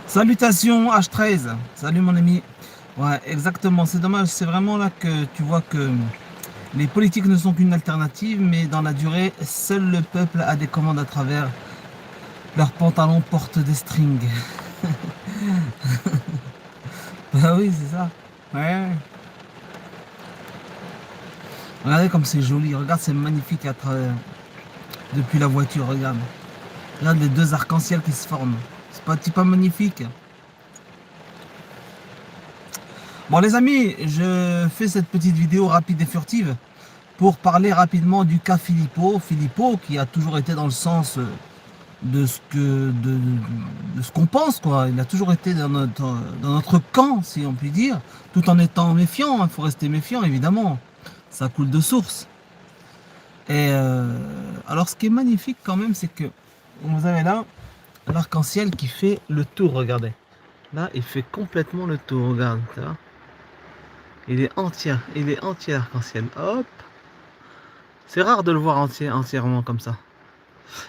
Salutations H13, salut mon ami. Ouais, exactement, c'est dommage, c'est vraiment là que tu vois que les politiques ne sont qu'une alternative, mais dans la durée, seul le peuple a des commandes à travers leurs pantalons portent des strings. Bah oui, c'est ça. Ouais, ouais. Regardez comme c'est joli, regarde, c'est magnifique à travers, depuis la voiture, regarde. Regarde les deux arcs-en-ciel qui se forment. C'est pas magnifique? Bon les amis, je fais cette petite vidéo rapide et furtive pour parler rapidement du cas Filippo. Filippo qui a toujours été dans le sens de ce qu'on pense, quoi. Il a toujours été dans notre camp, si on peut dire, tout en étant méfiant. Il faut rester méfiant, évidemment. Ça coule de source. Et alors, ce qui est magnifique quand même, c'est que vous avez là l'arc-en-ciel qui fait le tour, regardez. Là, il fait complètement le tour, regarde. Tu vois, il est entier l'arc-en-ciel. Hop. C'est rare de le voir entièrement comme ça.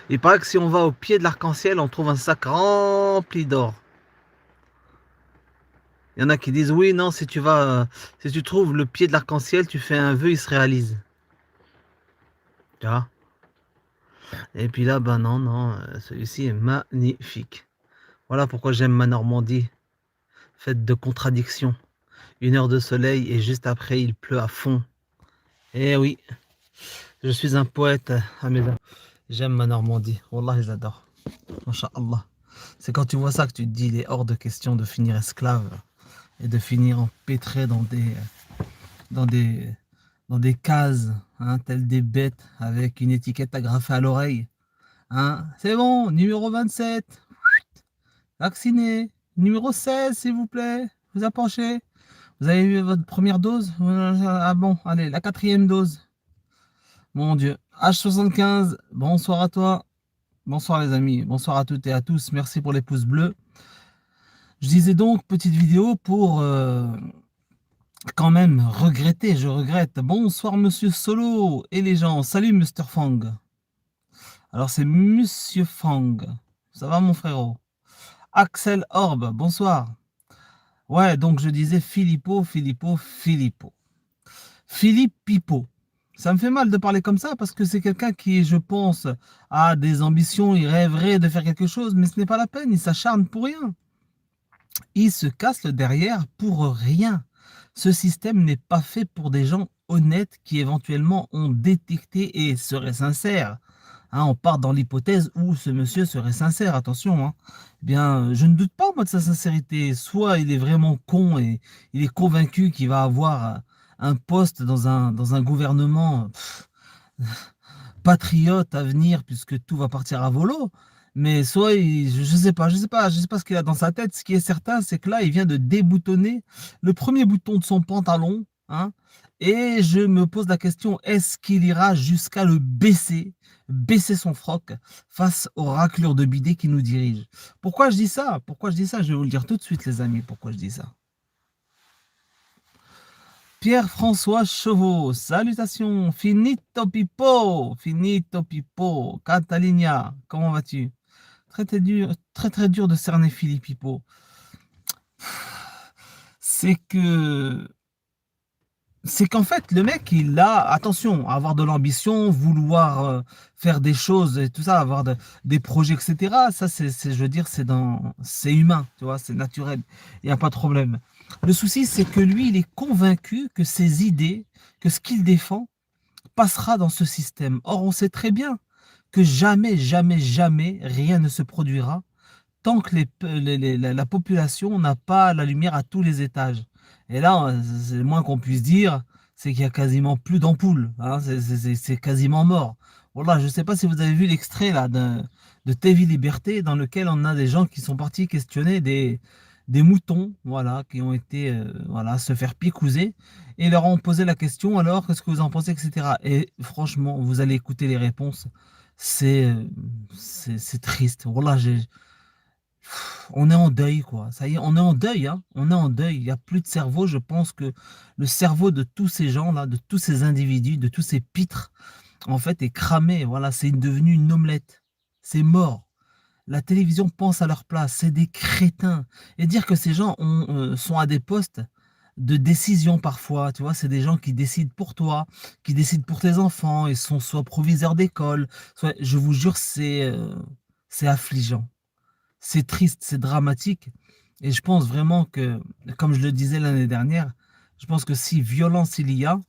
Il paraît que si on va au pied de l'arc-en-ciel, on trouve un sac rempli d'or. Il y en a qui disent oui, non, si tu trouves le pied de l'arc-en-ciel, tu fais un vœu, il se réalise. Tu vois? Et puis là, ben non, non, celui-ci est magnifique. Voilà pourquoi j'aime ma Normandie, faite de contradictions. Une heure de soleil et juste après, il pleut à fond. Eh oui, je suis un poète, Hamida. J'aime ma Normandie. Wallah, j'adore. Masha'Allah. C'est quand tu vois ça que tu te dis, il est hors de question de finir esclave et de finir empêtré dans des, dans des cases, hein, telles des bêtes, avec une étiquette agrafée à l'oreille. Hein. C'est bon, numéro 27, vacciné. Numéro 16, s'il vous plaît, vous approchez. Vous avez eu votre première dose? Ah bon, allez, la quatrième dose. Mon Dieu. H75, bonsoir à toi. Bonsoir les amis, bonsoir à toutes et à tous. Merci pour les pouces bleus. Je disais donc, petite vidéo pour quand même regretter, je regrette. Bonsoir Monsieur Solo et les gens. Salut Mr. Fang. Alors c'est Monsieur Fang. Ça va mon frérot? Axel Orb, bonsoir. Ouais, donc je disais Filippo, Filippo, Filippo. Philippe Pipo. Ça me fait mal de parler comme ça parce que c'est quelqu'un qui, je pense, a des ambitions, il rêverait de faire quelque chose, mais ce n'est pas la peine, il s'acharne pour rien. Il se casse le derrière pour rien. Ce système n'est pas fait pour des gens honnêtes qui éventuellement ont détecté et seraient sincères. Hein, on part dans l'hypothèse où ce monsieur serait sincère, attention. Hein. Eh bien, je ne doute pas, moi, de sa sincérité. Soit il est vraiment con et il est convaincu qu'il va avoir un poste dans un gouvernement patriote à venir, puisque tout va partir à volo. Mais soit, je sais pas, je sais pas ce qu'il a dans sa tête. Ce qui est certain, c'est que là, il vient de déboutonner le premier bouton de son pantalon. Hein, et je me pose la question, est-ce qu'il ira jusqu'à le baisser son froc face aux raclures de bidet qui nous dirigent? Pourquoi je dis ça? Pourquoi je dis ça? Je vais vous le dire tout de suite, les amis, pourquoi je dis ça. Pierre-François Chauveau, salutations, finito pipo, Catalina, comment vas-tu? Très dur de cerner Philippe Pipo. C'est que c'est qu'en fait, le mec, il a, attention, avoir de l'ambition, vouloir faire des choses et tout ça, avoir des projets, etc. Ça, je veux dire, c'est humain, tu vois, c'est naturel. Il n'y a pas de problème. Le souci, c'est que lui, il est convaincu que ses idées, que ce qu'il défend, passera dans ce système. Or, on sait très bien que jamais, jamais, jamais, rien ne se produira tant que la population n'a pas la lumière à tous les étages. Et là, c'est le moins qu'on puisse dire, c'est qu'il y a quasiment plus d'ampoules. Hein, c'est quasiment mort. Voilà, je ne sais pas si vous avez vu l'extrait là de TV Liberté dans lequel on a des gens qui sont partis questionner des moutons, voilà, qui ont été voilà, se faire picouser et leur ont posé la question alors, qu'est-ce que vous en pensez, etc. Et franchement, vous allez écouter les réponses. C'est euh, c'est triste. Voilà, on est en deuil, quoi. Ça y est, on est en deuil, hein. On est en deuil. Il n'y a plus de cerveau. Je pense que le cerveau de tous ces gens-là, de tous ces individus, de tous ces pitres, en fait, est cramé. Voilà, c'est devenu une omelette. C'est mort. La télévision pense à leur place, c'est des crétins. Et dire que ces gens sont à des postes de décision parfois, tu vois, c'est des gens qui décident pour toi, qui décident pour tes enfants, ils sont soit proviseurs d'école, soit, je vous jure, c'est affligeant, c'est triste, c'est dramatique. Et je pense vraiment que, comme je le disais l'année dernière, je pense que si violence il y a,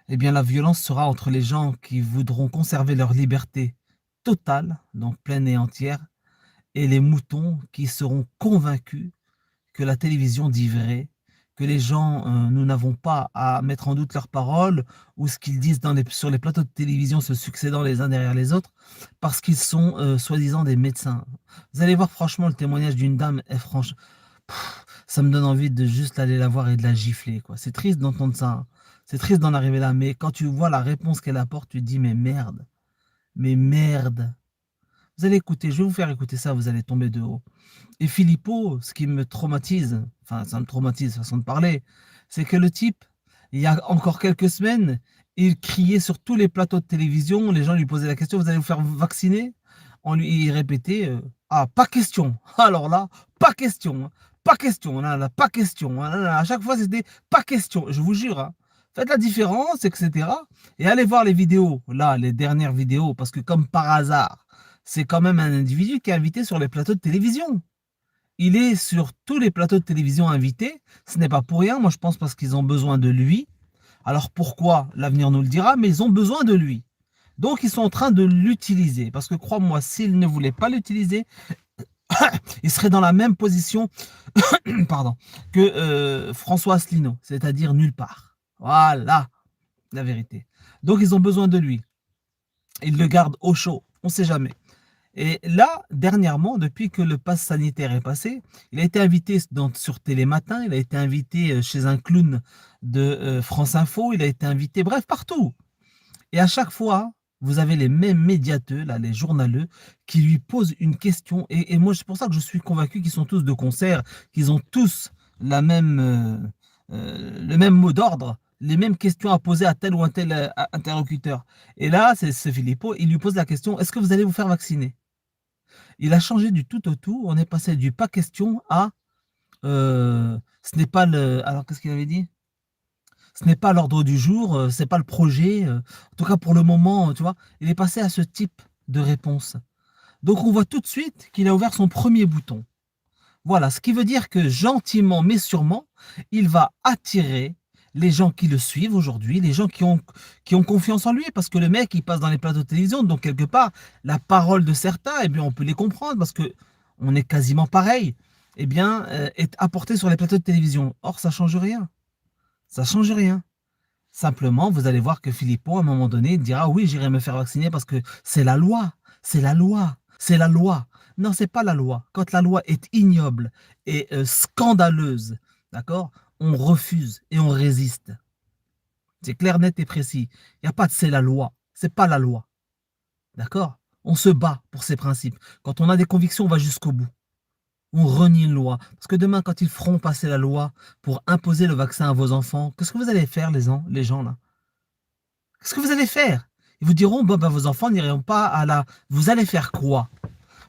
eh bien la violence sera entre les gens qui voudront conserver leur liberté totale, donc pleine et entière, et les moutons qui seront convaincus que la télévision dit vrai, que les gens, nous n'avons pas à mettre en doute leurs paroles ou ce qu'ils disent sur les plateaux de télévision se succédant les uns derrière les autres, parce qu'ils sont soi-disant des médecins. Vous allez voir franchement le témoignage d'une dame, et franchement, ça me donne envie de juste aller la voir et de la gifler, quoi. C'est triste d'entendre ça, hein. C'est triste d'en arriver là, mais quand tu vois la réponse qu'elle apporte, tu te dis, mais merde, mais merde. Vous allez écouter, je vais vous faire écouter ça, vous allez tomber de haut. Et Philippot, ce qui me traumatise, enfin ça me traumatise, façon de parler, c'est que le type, il y a encore quelques semaines, il criait sur tous les plateaux de télévision, les gens lui posaient la question, vous allez vous faire vacciner? Il répétait, ah, pas question. Alors là, pas question, hein. Pas question, là, là, pas question, hein. Là, là, à chaque fois, c'était pas question, je vous jure, hein. Faites la différence, etc. Et allez voir les vidéos, là, les dernières vidéos, parce que comme par hasard, c'est quand même un individu qui est invité sur les plateaux de télévision. Il est sur tous les plateaux de télévision invités. Ce n'est pas pour rien. Moi, je pense parce qu'ils ont besoin de lui. Alors pourquoi? L'avenir nous le dira, mais ils ont besoin de lui. Donc, ils sont en train de l'utiliser. Parce que crois-moi, s'ils ne voulaient pas l'utiliser, ils seraient dans la même position pardon, que François Asselineau, c'est-à-dire nulle part. Voilà la vérité. Donc, ils ont besoin de lui. Ils le gardent au chaud. On ne sait jamais. Et là, dernièrement, depuis que le pass sanitaire est passé, il a été invité sur Télématin, il a été invité chez un clown de France Info, il a été invité, bref, partout. Et à chaque fois, vous avez les mêmes médiateurs, là, les journaleux, qui lui posent une question. Et moi, c'est pour ça que je suis convaincu qu'ils sont tous de concert, qu'ils ont tous le même mot d'ordre, les mêmes questions à poser à tel ou un tel interlocuteur. Et là, c'est Philippot, il lui pose la question, est-ce que vous allez vous faire vacciner? Il a changé du tout au tout. On est passé du pas question à ce n'est pas le. Alors qu'est-ce qu'il avait dit? Ce n'est pas l'ordre du jour, c'est pas le projet. En tout cas pour le moment, tu vois, il est passé à ce type de réponse. Donc on voit tout de suite qu'il a ouvert son premier bouton. Voilà, ce qui veut dire que gentiment mais sûrement, il va attirer les gens qui le suivent aujourd'hui, les gens qui ont confiance en lui, parce que le mec, il passe dans les plateaux de télévision, donc quelque part, la parole de certains, eh bien, on peut les comprendre, parce que on est quasiment pareil, eh bien, est apportée sur les plateaux de télévision. Or, ça change rien. Ça change rien. Simplement, vous allez voir que Philippot, à un moment donné, il dira oui, j'irai me faire vacciner parce que c'est la loi, c'est la loi, c'est la loi. Non, c'est pas la loi. Quand la loi est ignoble et scandaleuse, d'accord, on refuse et on résiste. C'est clair, net et précis. Il n'y a pas de c'est la loi, c'est pas la loi, d'accord. On se bat pour ses principes. Quand on a des convictions, on va jusqu'au bout. On renie une loi. Parce que demain, quand ils feront passer la loi pour imposer le vaccin à vos enfants, qu'est-ce que vous allez faire, les gens là? Qu'est-ce que vous allez faire? Ils vous diront, bon, ben, vos enfants n'iront pas à la... Vous allez faire quoi?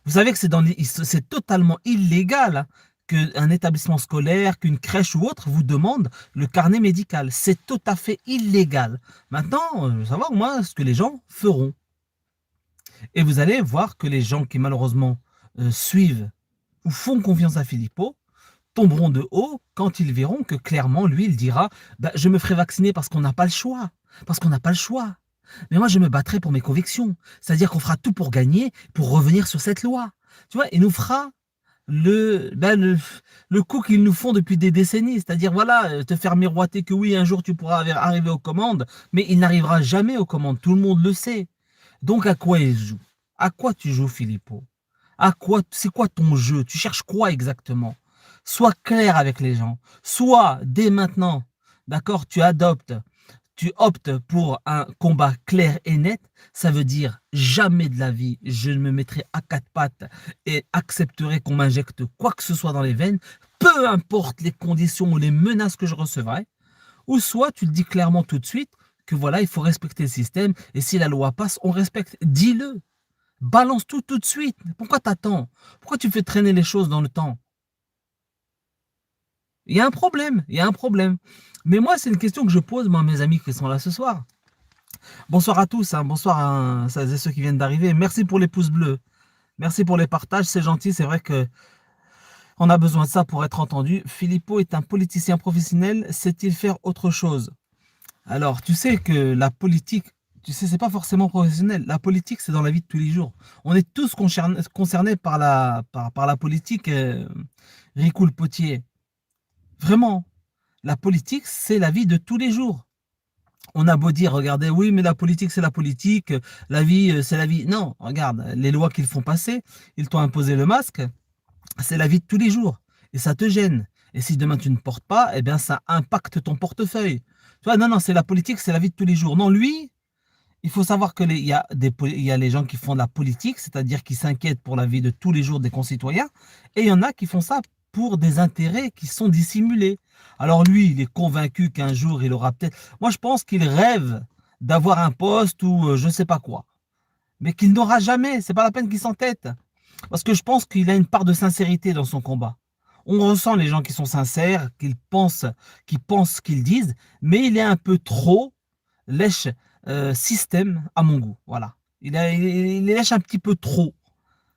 Vous savez que c'est totalement illégal, hein, qu'un établissement scolaire, qu'une crèche ou autre vous demande le carnet médical. C'est tout à fait illégal. Maintenant, je veux savoir, moi, ce que les gens feront. Et vous allez voir que les gens qui, malheureusement, suivent ou font confiance à Philippot tomberont de haut quand ils verront que clairement, lui, il dira bah, je me ferai vacciner parce qu'on n'a pas le choix. Parce qu'on n'a pas le choix. Mais moi, je me battrai pour mes convictions. C'est-à-dire qu'on fera tout pour gagner, pour revenir sur cette loi. Tu vois, il nous fera le coup qu'ils nous font depuis des décennies. C'est-à-dire, voilà, te faire miroiter que oui, un jour, tu pourras arriver aux commandes, mais il n'arrivera jamais aux commandes. Tout le monde le sait. Donc, à quoi il joue? À quoi tu joues, Philippot? À quoi? C'est quoi ton jeu? Tu cherches quoi exactement? Sois clair avec les gens. Soit, dès maintenant, d'accord, tu optes pour un combat clair et net, ça veut dire jamais de la vie, je ne me mettrai à quatre pattes et accepterai qu'on m'injecte quoi que ce soit dans les veines, peu importe les conditions ou les menaces que je recevrai. Ou soit tu le dis clairement tout de suite que voilà, il faut respecter le système et si la loi passe, on respecte. Dis-le. Balance tout de suite. Pourquoi t'attends? Pourquoi tu fais traîner les choses dans le temps? Il y a un problème, il y a un problème. Mais moi, c'est une question que je pose, moi, à mes amis qui sont là ce soir. Bonsoir à tous, hein, bonsoir à celles et ceux qui viennent d'arriver. Merci pour les pouces bleus. Merci pour les partages, c'est gentil. C'est vrai que on a besoin de ça pour être entendu. Philippot est un politicien professionnel. Sait-il faire autre chose? Alors, tu sais que la politique, tu sais, c'est pas forcément professionnel. La politique, c'est dans la vie de tous les jours. On est tous concernés par la politique, Ricoul Potier. Vraiment, la politique, c'est la vie de tous les jours. On a beau dire, regardez, oui, mais la politique, c'est la politique, la vie, c'est la vie. Non, regarde, les lois qu'ils font passer, ils t'ont imposé le masque, c'est la vie de tous les jours. Et ça te gêne. Et si demain tu ne portes pas, eh bien, ça impacte ton portefeuille. Tu vois, non, non, c'est la politique, c'est la vie de tous les jours. Non, lui, il faut savoir qu'il y a les gens qui font de la politique, c'est-à-dire qui s'inquiètent pour la vie de tous les jours des concitoyens, et il y en a qui font ça pour des intérêts qui sont dissimulés. Alors lui, il est convaincu qu'un jour, il aura peut-être... Moi, je pense qu'il rêve d'avoir un poste ou je ne sais pas quoi, mais qu'il n'aura jamais. C'est pas la peine qu'il s'entête. Parce que je pense qu'il a une part de sincérité dans son combat. On ressent les gens qui sont sincères, qui pensent ce qu'ils disent, mais il est un peu trop lèche système à mon goût. Voilà. Il lèche un petit peu trop.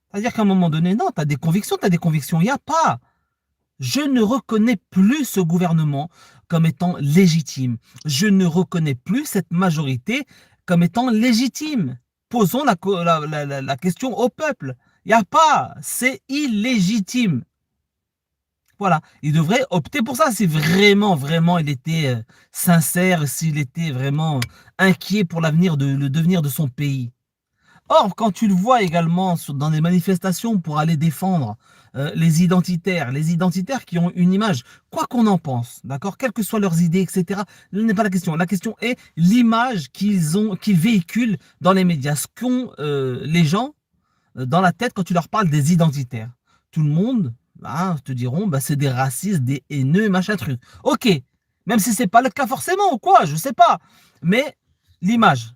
C'est-à-dire qu'à un moment donné, non, tu as des convictions, tu as des convictions. Il n'y a pas. Je ne reconnais plus ce gouvernement comme étant légitime. Je ne reconnais plus cette majorité comme étant légitime. Posons la question au peuple. Il n'y a pas. C'est illégitime. Voilà, il devrait opter pour ça si vraiment, vraiment il était sincère, s'il était vraiment inquiet pour l'avenir, le devenir de son pays. Or, quand tu le vois également dans des manifestations pour aller défendre les identitaires qui ont une image, quoi qu'on en pense, d'accord, quelles que soient leurs idées, etc., ce n'est pas la question. La question est l'image qu'ils véhiculent dans les médias, ce qu'ont les gens dans la tête quand tu leur parles des identitaires. Tout le monde te diront, bah, c'est des racistes, des haineux, machin truc. Ok, même si c'est pas le cas forcément ou quoi, je sais pas. Mais l'image,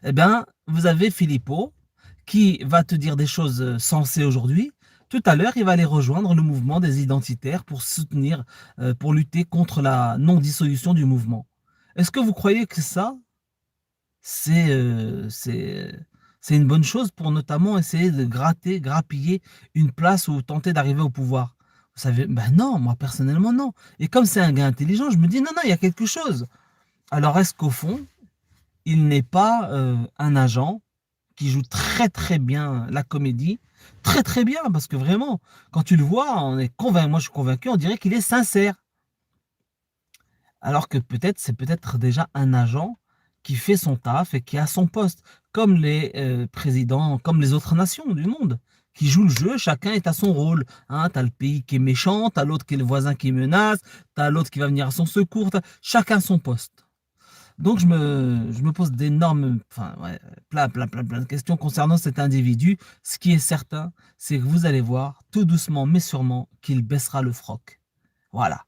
eh bien, vous avez Philippot qui va te dire des choses sensées aujourd'hui. Tout à l'heure, il va aller rejoindre le mouvement des identitaires pour soutenir, pour lutter contre la non-dissolution du mouvement. Est-ce que vous croyez que ça, c'est c'est une bonne chose pour notamment essayer de grappiller une place ou tenter d'arriver au pouvoir? Vous savez, ben non, moi personnellement non. Et comme c'est un gars intelligent, je me dis non, non, il y a quelque chose. Alors est-ce qu'au fond, il n'est pas un agent qui joue très très bien la comédie, très très bien, parce que vraiment, quand tu le vois, on est convaincu, moi je suis convaincu, on dirait qu'il est sincère. Alors que peut-être, c'est peut-être déjà un agent qui fait son taf et qui a son poste, comme les présidents, comme les autres nations du monde, qui jouent le jeu, chacun est à son rôle. Hein, tu as le pays qui est méchant, tu as l'autre qui est le voisin qui menace, tu as l'autre qui va venir à son secours, chacun son poste. Donc je me pose d'énormes, enfin, ouais, plein de questions concernant cet individu. Ce qui est certain, c'est que vous allez voir, tout doucement mais sûrement, qu'il baissera le froc. Voilà,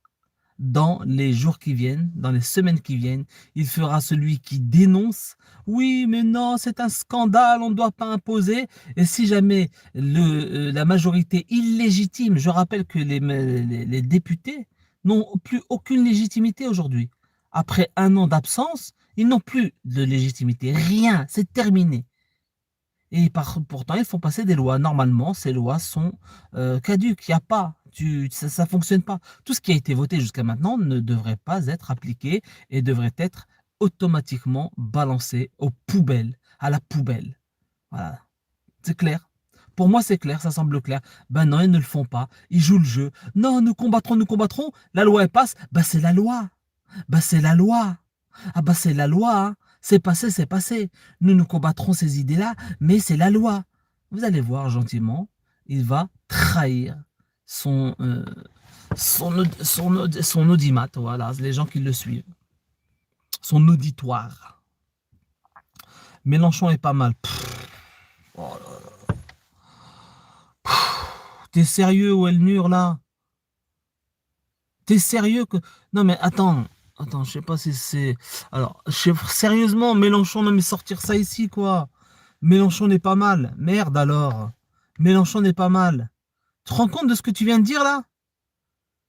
dans les jours qui viennent, dans les semaines qui viennent, il fera celui qui dénonce. Oui, mais non, c'est un scandale, on ne doit pas imposer. Et si jamais la majorité illégitime, je rappelle que les députés n'ont plus aucune légitimité aujourd'hui. Après un an d'absence, ils n'ont plus de légitimité. Rien, c'est terminé. Et pourtant, ils font passer des lois. Normalement, ces lois sont caduques. Il n'y a pas. Ça ne fonctionne pas. Tout ce qui a été voté jusqu'à maintenant ne devrait pas être appliqué et devrait être automatiquement balancé aux poubelles, à la poubelle. Voilà. C'est clair. Pour moi, c'est clair, ça semble clair. Ben non, ils ne le font pas. Ils jouent le jeu. Non, nous combattrons, nous combattrons. La loi, elle passe. Ben c'est la loi. Ben c'est la loi. Ah bah c'est la loi, hein. C'est passé, c'est passé. Nous combattrons ces idées-là, mais c'est la loi. Vous allez voir gentiment, il va trahir son, son audimat, voilà, les gens qui le suivent, son auditoire. Mélenchon est pas mal. Oh là là. T'es sérieux, Welnur, là? T'es sérieux que... Non mais attends, je sais pas si c'est... Alors, sérieusement, Mélenchon, non mais sortir ça ici, quoi. Mélenchon n'est pas mal. Merde alors. Mélenchon n'est pas mal. Tu te rends compte de ce que tu viens de dire là?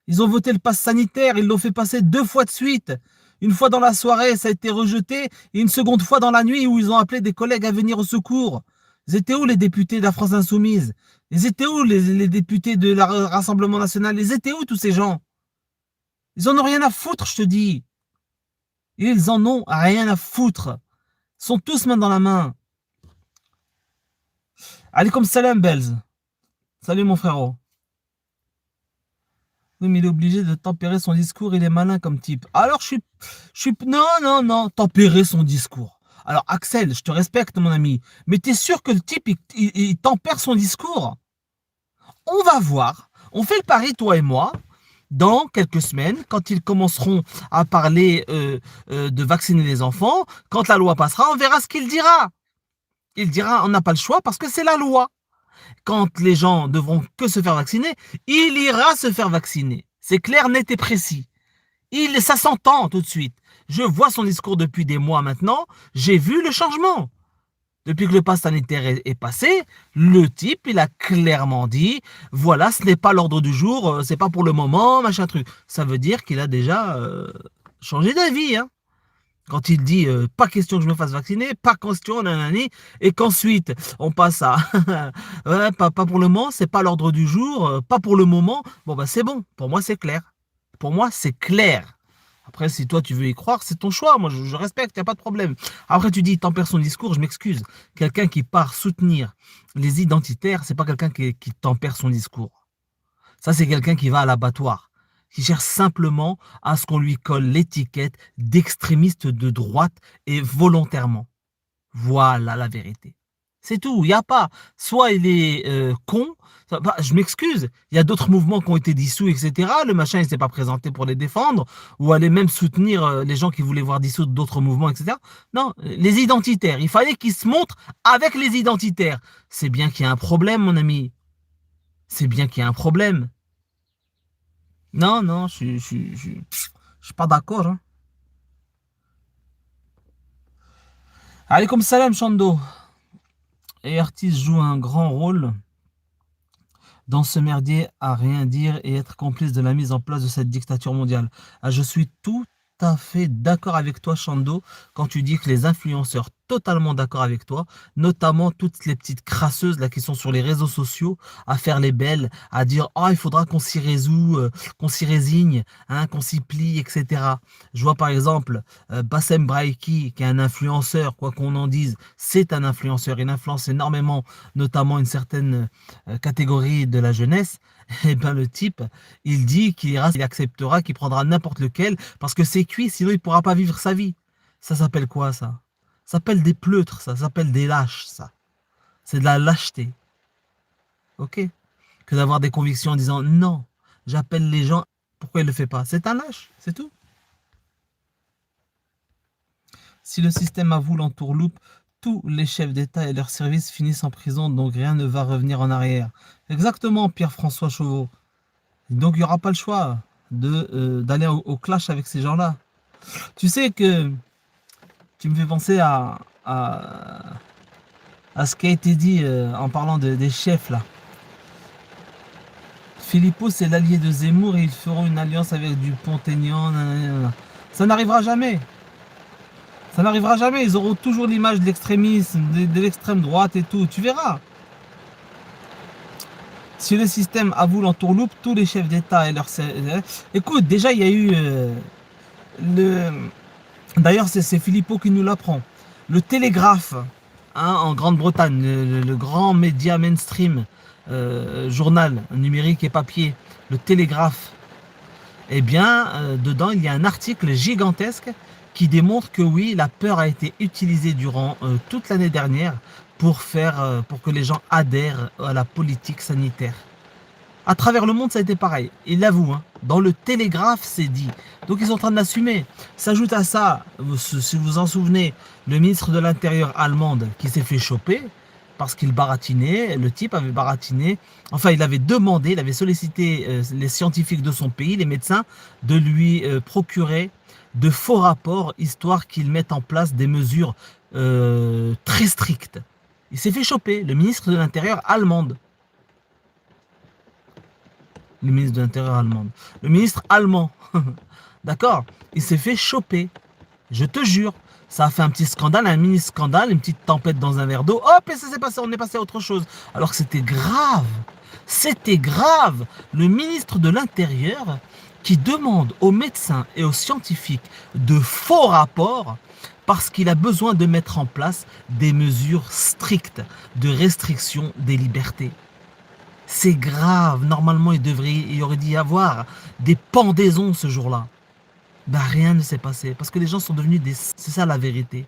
Ils ont voté le pass sanitaire, ils l'ont fait passer 2 fois de suite. Une fois dans la soirée, ça a été rejeté, et une seconde fois dans la nuit où ils ont appelé des collègues à venir au secours. Ils étaient où les députés de la France Insoumise? Ils étaient où les députés de la Rassemblement National? Ils étaient où tous ces gens? Ils en ont rien à foutre, je te dis. Ils en ont rien à foutre. Ils sont tous main dans la main. Alaikum salam, Belz. Salut mon frérot. Oui, mais il est obligé de tempérer son discours, il est malin comme type. Alors non, non, non, tempérer son discours. Alors Axel, je te respecte mon ami, mais t'es sûr que le type, il tempère son discours? On va voir, on fait le pari, toi et moi, dans quelques semaines, quand ils commenceront à parler de vacciner les enfants, quand la loi passera, on verra ce qu'il dira. Il dira, on n'a pas le choix parce que c'est la loi. Quand les gens devront que se faire vacciner, il ira se faire vacciner. C'est clair, net et précis. Ça s'entend tout de suite. Je vois son discours depuis des mois maintenant. J'ai vu le changement. Depuis que le pass sanitaire est passé, le type, il a clairement dit, voilà, ce n'est pas l'ordre du jour, c'est pas pour le moment, machin truc. Ça veut dire qu'il a déjà changé d'avis, hein. Quand il dit pas question que je me fasse vacciner, pas question, nanani, et qu'ensuite on passe à ouais, pas pour le moment, c'est pas l'ordre du jour, pas pour le moment, bon bah c'est bon, pour moi c'est clair. Pour moi c'est clair. Après, si toi tu veux y croire, c'est ton choix, moi je respecte, y a pas de problème. Après tu dis, il tempère son discours, je m'excuse. Quelqu'un qui part soutenir les identitaires, c'est pas quelqu'un qui tempère son discours. Ça, c'est quelqu'un qui va à l'abattoir, qui cherche simplement à ce qu'on lui colle l'étiquette d'extrémiste de droite et volontairement. Voilà la vérité. C'est tout, il n'y a pas. Soit il est con, je m'excuse, il y a d'autres mouvements qui ont été dissous, etc. Le machin, il ne s'est pas présenté pour les défendre, ou aller même soutenir les gens qui voulaient voir dissoudre d'autres mouvements, etc. Non, les identitaires, il fallait qu'ils se montrent avec les identitaires. C'est bien qu'il y a un problème, mon ami. C'est bien qu'il y a un problème. Non, non, je suis pas d'accord. Hein. Alaykoum salam, Chando. Et Artis joue un grand rôle dans ce merdier à rien dire et être complice de la mise en place de cette dictature mondiale. Ah, je suis tout à fait d'accord avec toi, Chando, quand tu dis que les influenceurs, totalement d'accord avec toi, notamment toutes les petites crasseuses là qui sont sur les réseaux sociaux à faire les belles, à dire oh il faudra qu'on s'y résout, qu'on s'y résigne, hein, qu'on s'y plie, etc. Je vois par exemple Bassem Braiki, qui est un influenceur, quoi qu'on en dise, c'est un influenceur, il influence énormément, notamment une certaine catégorie de la jeunesse. Et ben le type, il dit qu'il acceptera, qu'il prendra n'importe lequel parce que c'est cuit, sinon il pourra pas vivre sa vie. Ça s'appelle quoi ça? Ça s'appelle des pleutres, ça s'appelle des lâches, ça. C'est de la lâcheté. Ok? Que d'avoir des convictions en disant non, j'appelle les gens, pourquoi il le fait pas? C'est un lâche, c'est tout. Si le système avoue l'entourloupe, tous les chefs d'État et leurs services finissent en prison, donc rien ne va revenir en arrière. Exactement, Pierre-François Chauveau. Donc il n'y aura pas le choix d'aller au clash avec ces gens-là. Tu sais que tu me fais penser à ce qui a été dit en parlant des chefs là. Philippot, c'est l'allié de Zemmour et ils feront une alliance avec Dupont-Aignan. Ça n'arrivera jamais. Ça n'arrivera jamais. Ils auront toujours l'image de l'extrémisme, de l'extrême droite et tout. Tu verras. Si le système avoue l'entourloupe, tous les chefs d'État et leurs... Écoute, déjà, il y a eu... D'ailleurs, c'est Philippot qui nous l'apprend. Le Télégraphe, hein, en Grande-Bretagne, le grand média mainstream, journal numérique et papier, le Télégraphe, eh bien, dedans, il y a un article gigantesque qui démontre que oui, la peur a été utilisée durant toute l'année dernière pour que les gens adhèrent à la politique sanitaire. À travers le monde, ça a été pareil. Il l'avoue, hein. Dans le Télégraphe, c'est dit. Donc, ils sont en train de l'assumer. S'ajoute à ça, si vous vous en souvenez, le ministre de l'Intérieur allemande qui s'est fait choper parce qu'il baratinait. Le type avait baratiné. Enfin, il avait demandé, il avait sollicité les scientifiques de son pays, les médecins, de lui procurer de faux rapports, histoire qu'ils mettent en place des mesures très strictes. Il s'est fait choper, le ministre de l'Intérieur allemande. Le ministre de l'Intérieur allemande. Le ministre allemand. D'accord? Il s'est fait choper. Je te jure. Ça a fait un petit scandale, un mini scandale, une petite tempête dans un verre d'eau. Hop, et ça s'est passé, on est passé à autre chose. Alors que c'était grave. C'était grave. Le ministre de l'Intérieur qui demande aux médecins et aux scientifiques de faux rapports parce qu'il a besoin de mettre en place des mesures strictes de restriction des libertés. C'est grave. Normalement, il aurait dû y avoir des pendaisons ce jour-là. Bah, rien ne s'est passé. Parce que les gens sont devenus des... C'est ça la vérité.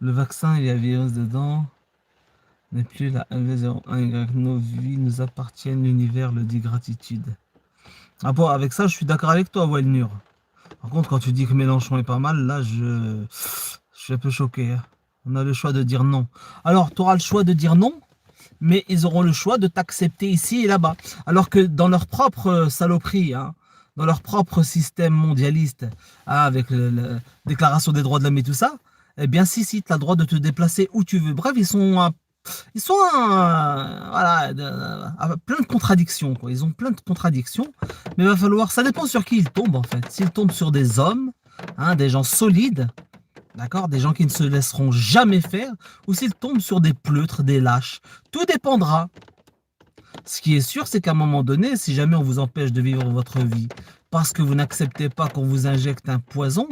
Le vaccin, il y a virus dedans. N'est plus la MV01Y. Nos vies nous appartiennent. L'univers le dit gratitude. Ah bon, avec ça, je suis d'accord avec toi, Wellnur. Par contre, quand tu dis que Mélenchon est pas mal, là, je suis un peu choqué. Hein. On a le choix de dire non. Alors, tu auras le choix de dire non, mais ils auront le choix de t'accepter ici et là-bas. Alors que dans leur propre saloperie, hein, dans leur propre système mondialiste, hein, avec la déclaration des droits de l'homme et tout ça, eh bien, si, tu as le droit de te déplacer où tu veux. Bref, ils sont voilà, plein de contradictions. Quoi. Ils ont plein de contradictions. Mais il va falloir, ça dépend sur qui ils tombent en fait. S'ils tombent sur des hommes, hein, des gens solides, d'accord, des gens qui ne se laisseront jamais faire, ou s'ils tombent sur des pleutres, des lâches. Tout dépendra. Ce qui est sûr, c'est qu'à un moment donné, si jamais on vous empêche de vivre votre vie parce que vous n'acceptez pas qu'on vous injecte un poison,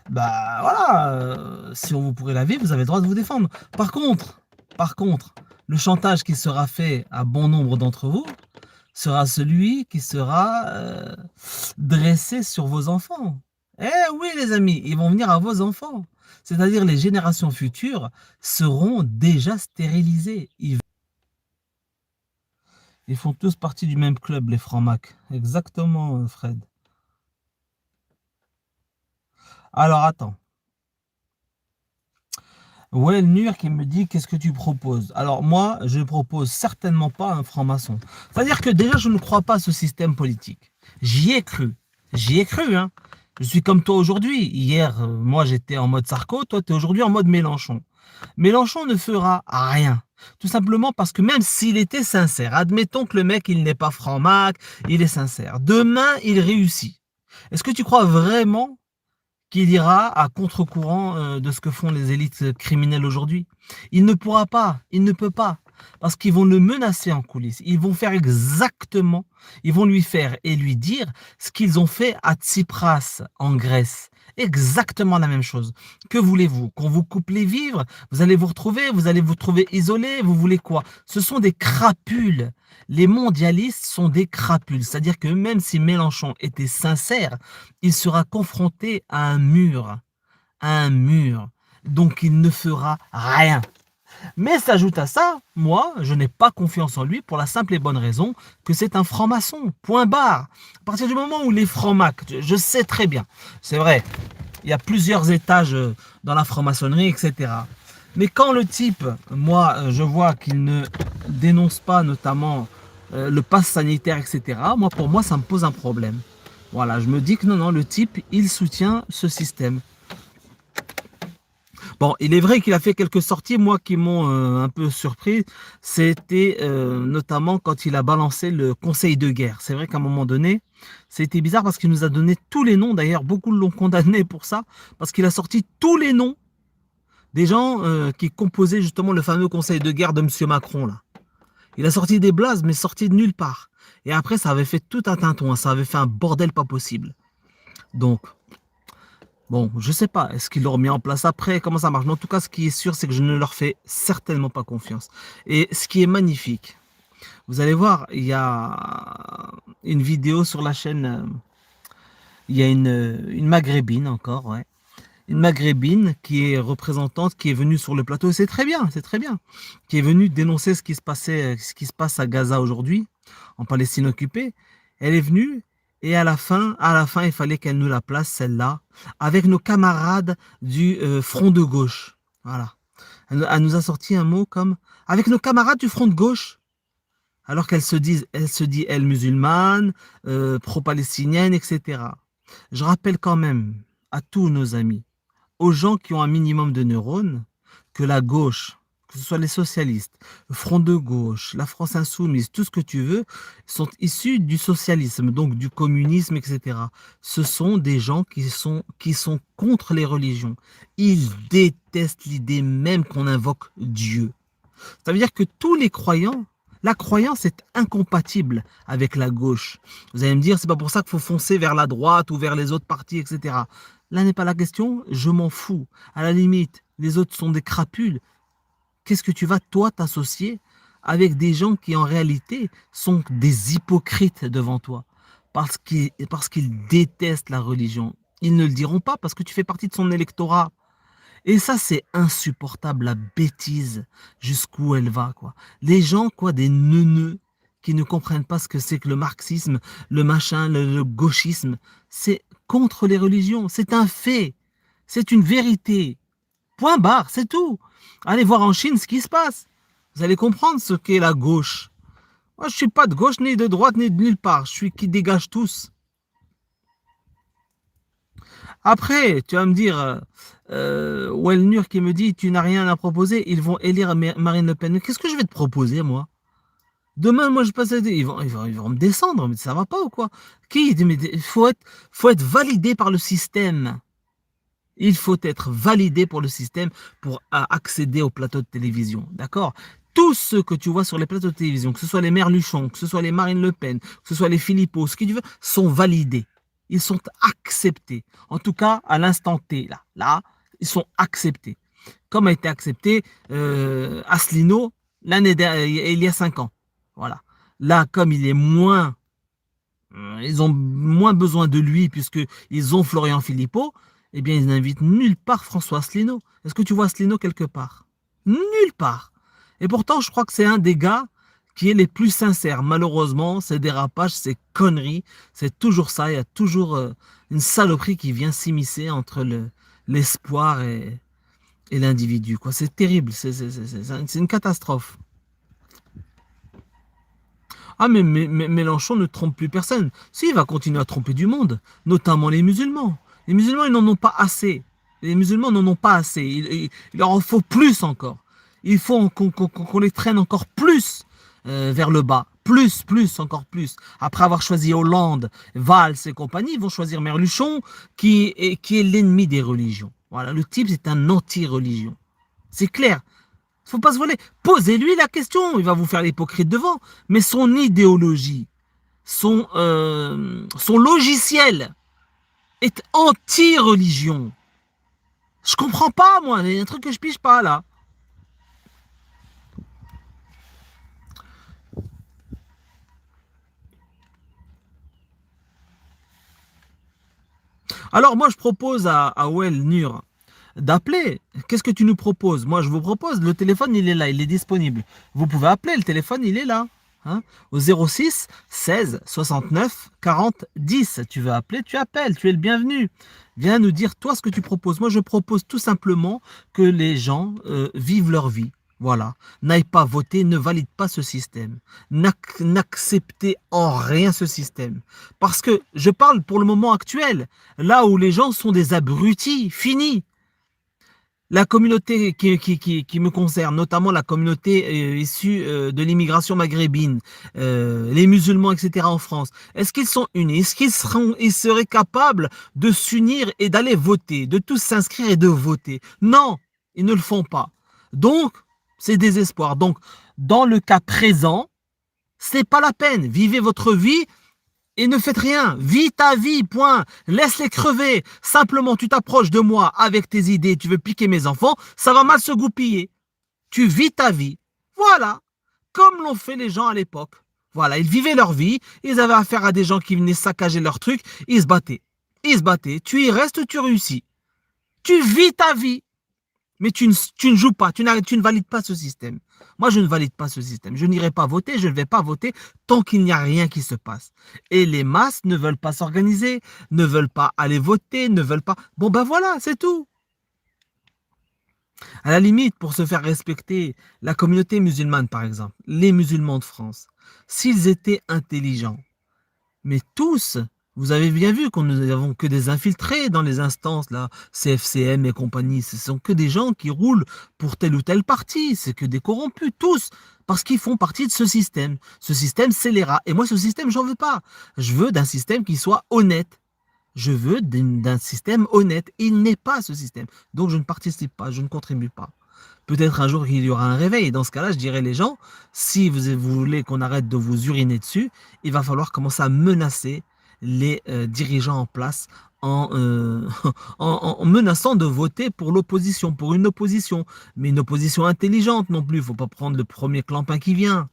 bah voilà, si on vous pourrait la vivre, vous avez le droit de vous défendre. Par contre, le chantage qui sera fait à bon nombre d'entre vous sera celui qui sera dressé sur vos enfants. Eh oui, les amis, ils vont venir à vos enfants. C'est-à-dire les générations futures seront déjà stérilisées. Ils font tous partie du même club, les francs-macs. Exactement, Fred. Alors, attends. Ouais, Nur qui me dit qu'est-ce que tu proposes. Alors moi, je ne propose certainement pas un franc-maçon. C'est-à-dire que déjà, je ne crois pas à ce système politique. J'y ai cru. J'y ai cru, hein. Je suis comme toi aujourd'hui. Hier, moi, j'étais en mode Sarko. Toi, tu es aujourd'hui en mode Mélenchon. Mélenchon ne fera rien. Tout simplement parce que même s'il était sincère, admettons que le mec, il n'est pas franc-mac, il est sincère. Demain, il réussit. Est-ce que tu crois vraiment qu'il ira à contre-courant de ce que font les élites criminelles aujourd'hui? Il ne pourra pas, il ne peut pas, parce qu'ils vont le menacer en coulisses. Ils vont faire exactement, ils vont lui faire et lui dire ce qu'ils ont fait à Tsipras en Grèce. Exactement la même chose. Que voulez-vous? Qu'on vous coupe les vivres? Vous allez vous trouver isolé, vous voulez quoi? Ce sont des crapules. Les mondialistes sont des crapules. C'est-à-dire que même si Mélenchon était sincère, il sera confronté à un mur. À un mur. Donc il ne fera rien. Mais s'ajoute à ça, moi, je n'ai pas confiance en lui pour la simple et bonne raison que c'est un franc-maçon. Point barre. À partir du moment où les francs-macs, je sais très bien, c'est vrai, il y a plusieurs étages dans la franc-maçonnerie, etc. Mais quand le type, moi, je vois qu'il ne dénonce pas notamment le pass sanitaire, etc., moi, pour moi, ça me pose un problème. Voilà, je me dis que non, le type, il soutient ce système. Bon, il est vrai qu'il a fait quelques sorties, moi, qui m'ont un peu surpris. C'était notamment quand il a balancé le conseil de guerre. C'est vrai qu'à un moment donné, c'était bizarre parce qu'il nous a donné tous les noms. D'ailleurs, beaucoup l'ont condamné pour ça, parce qu'il a sorti tous les noms des gens qui composaient justement le fameux conseil de guerre de M. Macron, là. Il a sorti des blazes, mais sorti de nulle part. Et après, ça avait fait tout un tintouin. Ça avait fait un bordel pas possible. Donc, bon, je sais pas, est-ce qu'ils l'ont mis en place après, comment ça marche? Mais en tout cas, ce qui est sûr, c'est que je ne leur fais certainement pas confiance. Et ce qui est magnifique, vous allez voir, il y a une vidéo sur la chaîne, il y a une maghrébine encore, ouais. Une maghrébine qui est représentante, qui est venue sur le plateau, et c'est très bien, qui est venue dénoncer ce qui se passait, ce qui se passe à Gaza aujourd'hui, en Palestine occupée. Elle est venue et à la fin, il fallait qu'elle nous la place, celle-là, avec nos camarades du front de gauche. Voilà. Elle nous a sorti un mot comme avec nos camarades du front de gauche. alors elle se dit, elle musulmane, pro-palestinienne, etc. Je rappelle quand même à tous nos amis, aux gens qui ont un minimum de neurones, que la gauche, que ce soit les socialistes, le Front de gauche, la France insoumise, tout ce que tu veux, sont issus du socialisme, donc du communisme, etc. Ce sont des gens qui sont contre les religions. Ils détestent l'idée même qu'on invoque Dieu. Ça veut dire que tous les croyants, la croyance est incompatible avec la gauche. Vous allez me dire, c'est pas pour ça qu'il faut foncer vers la droite ou vers les autres partis, etc. Là n'est pas la question, je m'en fous. À la limite, les autres sont des crapules. Qu'est-ce que tu vas, toi, t'associer avec des gens qui, en réalité, sont des hypocrites devant toi parce qu'ils détestent la religion. Ils ne le diront pas parce que tu fais partie de son électorat. Et ça, c'est insupportable, la bêtise, jusqu'où elle va, quoi. Les gens, quoi, des neuneux qui ne comprennent pas ce que c'est que le marxisme, le machin, le gauchisme, c'est contre les religions, c'est un fait, c'est une vérité. Point barre, c'est tout. Allez voir en Chine ce qui se passe. Vous allez comprendre ce qu'est la gauche. Moi, je suis pas de gauche, ni de droite, ni de nulle part. Je suis qui dégage tous. Après, tu vas me dire, Wellnur qui me dit, tu n'as rien à proposer, ils vont élire Marine Le Pen. Qu'est-ce que je vais te proposer, moi? Demain, moi, je passe à ils vont me descendre, mais ça va pas ou quoi? Qui? Mais faut être validé par le système. Il faut être validé pour le système pour accéder au plateau de télévision. D'accord? Tous ceux que tu vois sur les plateaux de télévision, que ce soit les Merluchon, que ce soit les Marine Le Pen, que ce soit les Philippot, ce que tu veux, sont validés. Ils sont acceptés. En tout cas, à l'instant T, là, ils sont acceptés. Comme a été accepté Asselineau il y a 5 ans. Voilà. Là, comme il est moins, ils ont moins besoin de lui puisqu'ils ont Florian Philippot, eh bien, ils n'invitent nulle part François Asselineau. Est-ce que tu vois Asselineau quelque part? Nulle part. Et pourtant, je crois que c'est un des gars qui est les plus sincères. Malheureusement, ces dérapages, ces conneries, c'est toujours ça. Il y a toujours une saloperie qui vient s'immiscer entre l'espoir et l'individu. C'est terrible, c'est une catastrophe. Ah, mais Mélenchon ne trompe plus personne. Si, il va continuer à tromper du monde, notamment les musulmans. Les musulmans, ils n'en ont pas assez. Les musulmans n'en ont pas assez. Il leur en faut plus encore. Il faut qu'on les traîne encore plus vers le bas. Encore plus. Après avoir choisi Hollande, Valls et compagnie, ils vont choisir Merluchon, qui est l'ennemi des religions. Voilà, le type, c'est un anti-religion. C'est clair. Il ne faut pas se voler. Posez-lui la question. Il va vous faire l'hypocrite devant. Mais son idéologie, son logiciel est anti-religion. Je comprends pas, moi. Il y a un truc que je pige pas, là. Alors, moi, je propose à Well Nur d'appeler. Qu'est-ce que tu nous proposes? Moi, je vous propose, le téléphone, il est là, il est disponible. Vous pouvez appeler, le téléphone, il est là. Hein, au 06 16 69 40 10. Tu veux appeler, tu appelles, tu es le bienvenu. Viens nous dire, toi, ce que tu proposes. Moi, je propose tout simplement que les gens vivent leur vie. Voilà. N'aille pas voter, ne valide pas ce système. N'acceptez en rien ce système. Parce que je parle pour le moment actuel, là où les gens sont des abrutis, finis. La communauté qui me concerne, notamment la communauté issue de l'immigration maghrébine, les musulmans, etc. en France, est-ce qu'ils sont unis? Est-ce ils seraient capables de s'unir et d'aller voter, de tous s'inscrire et de voter? Non, ils ne le font pas. Donc, c'est désespoir. Donc, dans le cas présent, c'est pas la peine. Vivez votre vie et ne faites rien. Vis ta vie, point. Laisse-les crever. Simplement, tu t'approches de moi avec tes idées, tu veux piquer mes enfants, ça va mal se goupiller. Tu vis ta vie. Voilà. Comme l'ont fait les gens à l'époque. Voilà, ils vivaient leur vie, ils avaient affaire à des gens qui venaient saccager leurs trucs, ils se battaient. Ils se battaient. Tu y restes, tu réussis. Tu vis ta vie. Mais tu ne joues pas, tu ne valides pas ce système. Moi, je ne valide pas ce système. Je n'irai pas voter, je ne vais pas voter tant qu'il n'y a rien qui se passe. Et les masses ne veulent pas s'organiser, ne veulent pas aller voter, ne veulent pas... Bon, ben voilà, c'est tout. À la limite, pour se faire respecter, la communauté musulmane, par exemple, les musulmans de France, s'ils étaient intelligents, mais tous, vous avez bien vu qu'on nous avons que des infiltrés dans les instances, là, CFCM et compagnie, ce sont que des gens qui roulent pour tel ou tel parti, c'est que des corrompus, tous, parce qu'ils font partie de ce système. Ce système, c'est les rats. Et moi, ce système, j'en veux pas. Je veux d'un système qui soit honnête. Je veux d'un système honnête. Il n'est pas ce système. Donc je ne participe pas, je ne contribue pas. Peut-être un jour il y aura un réveil. Et dans ce cas-là, je dirais les gens, si vous voulez qu'on arrête de vous uriner dessus, il va falloir commencer à menacer les dirigeants en place en menaçant de voter pour l'opposition, pour une opposition. Mais une opposition intelligente non plus. Il ne faut pas prendre le premier clampin qui vient.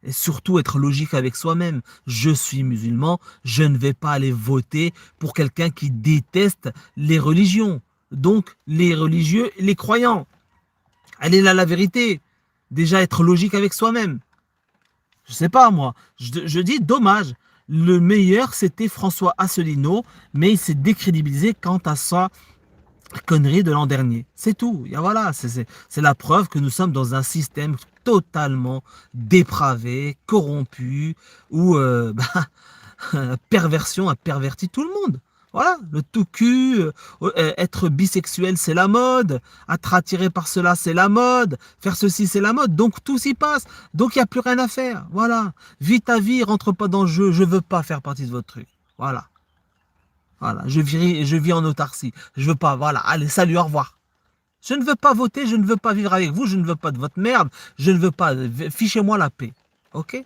Et surtout être logique avec soi-même. Je suis musulman, je ne vais pas aller voter pour quelqu'un qui déteste les religions. Donc les religieux, les croyants. Elle est là la vérité. Déjà être logique avec soi-même. Je sais pas moi. Je dis dommage. Le meilleur c'était François Asselineau, mais il s'est décrédibilisé quant à sa connerie de l'an dernier. C'est tout. Et voilà, c'est la preuve que nous sommes dans un système totalement dépravé, corrompu, où perversion a perverti tout le monde. Voilà, le tout cul, être bisexuel c'est la mode, être attiré par cela c'est la mode, faire ceci c'est la mode, donc tout s'y passe, donc il n'y a plus rien à faire, voilà. Vis ta vie, rentre pas dans le jeu, je veux pas faire partie de votre truc, voilà. Voilà, je vis en autarcie, je veux pas, voilà, allez, salut, au revoir. Je ne veux pas voter, je ne veux pas vivre avec vous, je ne veux pas de votre merde, je ne veux pas, fichez-moi la paix, ok?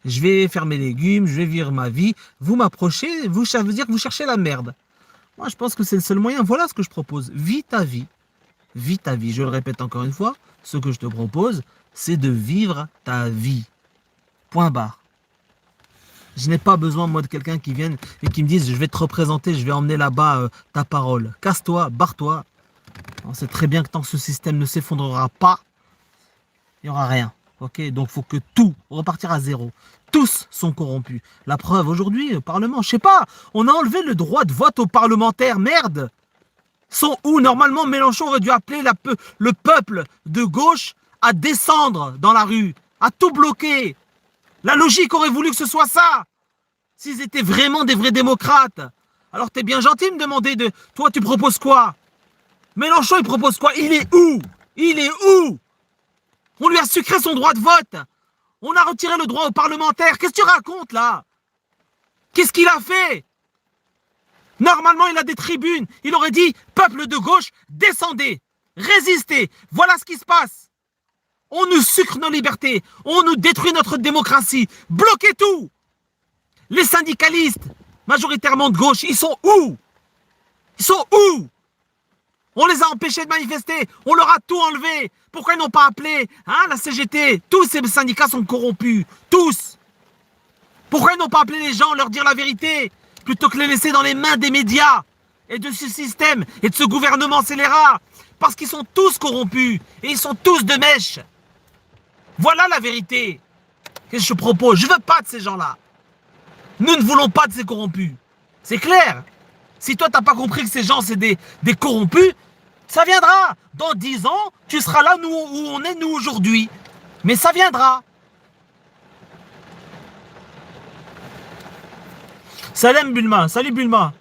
Je vais faire mes légumes, je vais vivre ma vie. Vous m'approchez, ça veut dire que vous cherchez la merde. Moi, je pense que c'est le seul moyen. Voilà ce que je propose. Vis ta vie. Vis ta vie. Je le répète encore une fois. Ce que je te propose, c'est de vivre ta vie. Point barre. Je n'ai pas besoin, moi, de quelqu'un qui vienne et qui me dise je vais te représenter, je vais emmener là-bas ta parole. Casse-toi, barre-toi. On sait très bien que tant que ce système ne s'effondrera pas, il n'y aura rien. Ok, donc il faut que tout repartir à zéro. Tous sont corrompus. La preuve aujourd'hui, au Parlement, je sais pas, on a enlevé le droit de vote aux parlementaires, merde. Sont où normalement Mélenchon aurait dû appeler le peuple de gauche à descendre dans la rue, à tout bloquer. La logique aurait voulu que ce soit ça. S'ils étaient vraiment des vrais démocrates. Alors t'es bien gentil de me demander de... Toi tu proposes quoi? Mélenchon il propose quoi? Il est où? Il est où? On lui a sucré son droit de vote. On a retiré le droit aux parlementaires. Qu'est-ce que tu racontes là? Qu'est-ce qu'il a fait? Normalement, il a des tribunes. Il aurait dit, peuple de gauche, descendez, résistez. Voilà ce qui se passe. On nous sucre nos libertés. On nous détruit notre démocratie. Bloquez tout. Les syndicalistes, majoritairement de gauche, ils sont où? Ils sont où? On les a empêchés de manifester. On leur a tout enlevé. Pourquoi ils n'ont pas appelé la CGT? Tous ces syndicats sont corrompus. Tous. Pourquoi ils n'ont pas appelé les gens, leur dire la vérité, plutôt que les laisser dans les mains des médias et de ce système et de ce gouvernement scélérat? Parce qu'ils sont tous corrompus et ils sont tous de mèche. Voilà la vérité. Qu'est-ce que je propose? Je veux pas de ces gens-là. Nous ne voulons pas de ces corrompus. C'est clair. Si toi, t'as pas compris que ces gens, c'est des corrompus, ça viendra. Dans 10 ans, tu seras là où on est, nous, aujourd'hui. Mais ça viendra. Salam Bulma. Salut Bulma.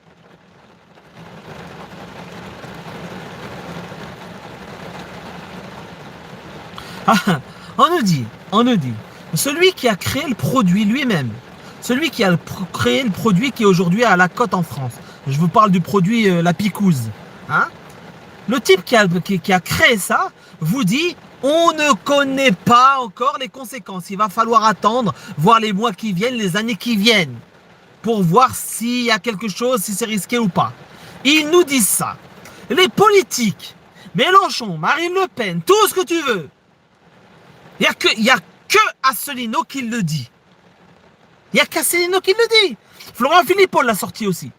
Ah, on nous dit, celui qui a créé le produit lui-même, celui qui a créé le produit qui est aujourd'hui à la cote en France, je vous parle du produit la picouse, hein? Le type qui a créé ça vous dit on ne connaît pas encore les conséquences. Il va falloir attendre, voir les mois qui viennent, les années qui viennent, pour voir s'il y a quelque chose, si c'est risqué ou pas. Ils nous disent ça. Les politiques, Mélenchon, Marine Le Pen, tout ce que tu veux. Il n'y a que Asselineau qui le dit. Il n'y a qu'Asselineau qui le dit. Florent Philippot l'a sorti aussi.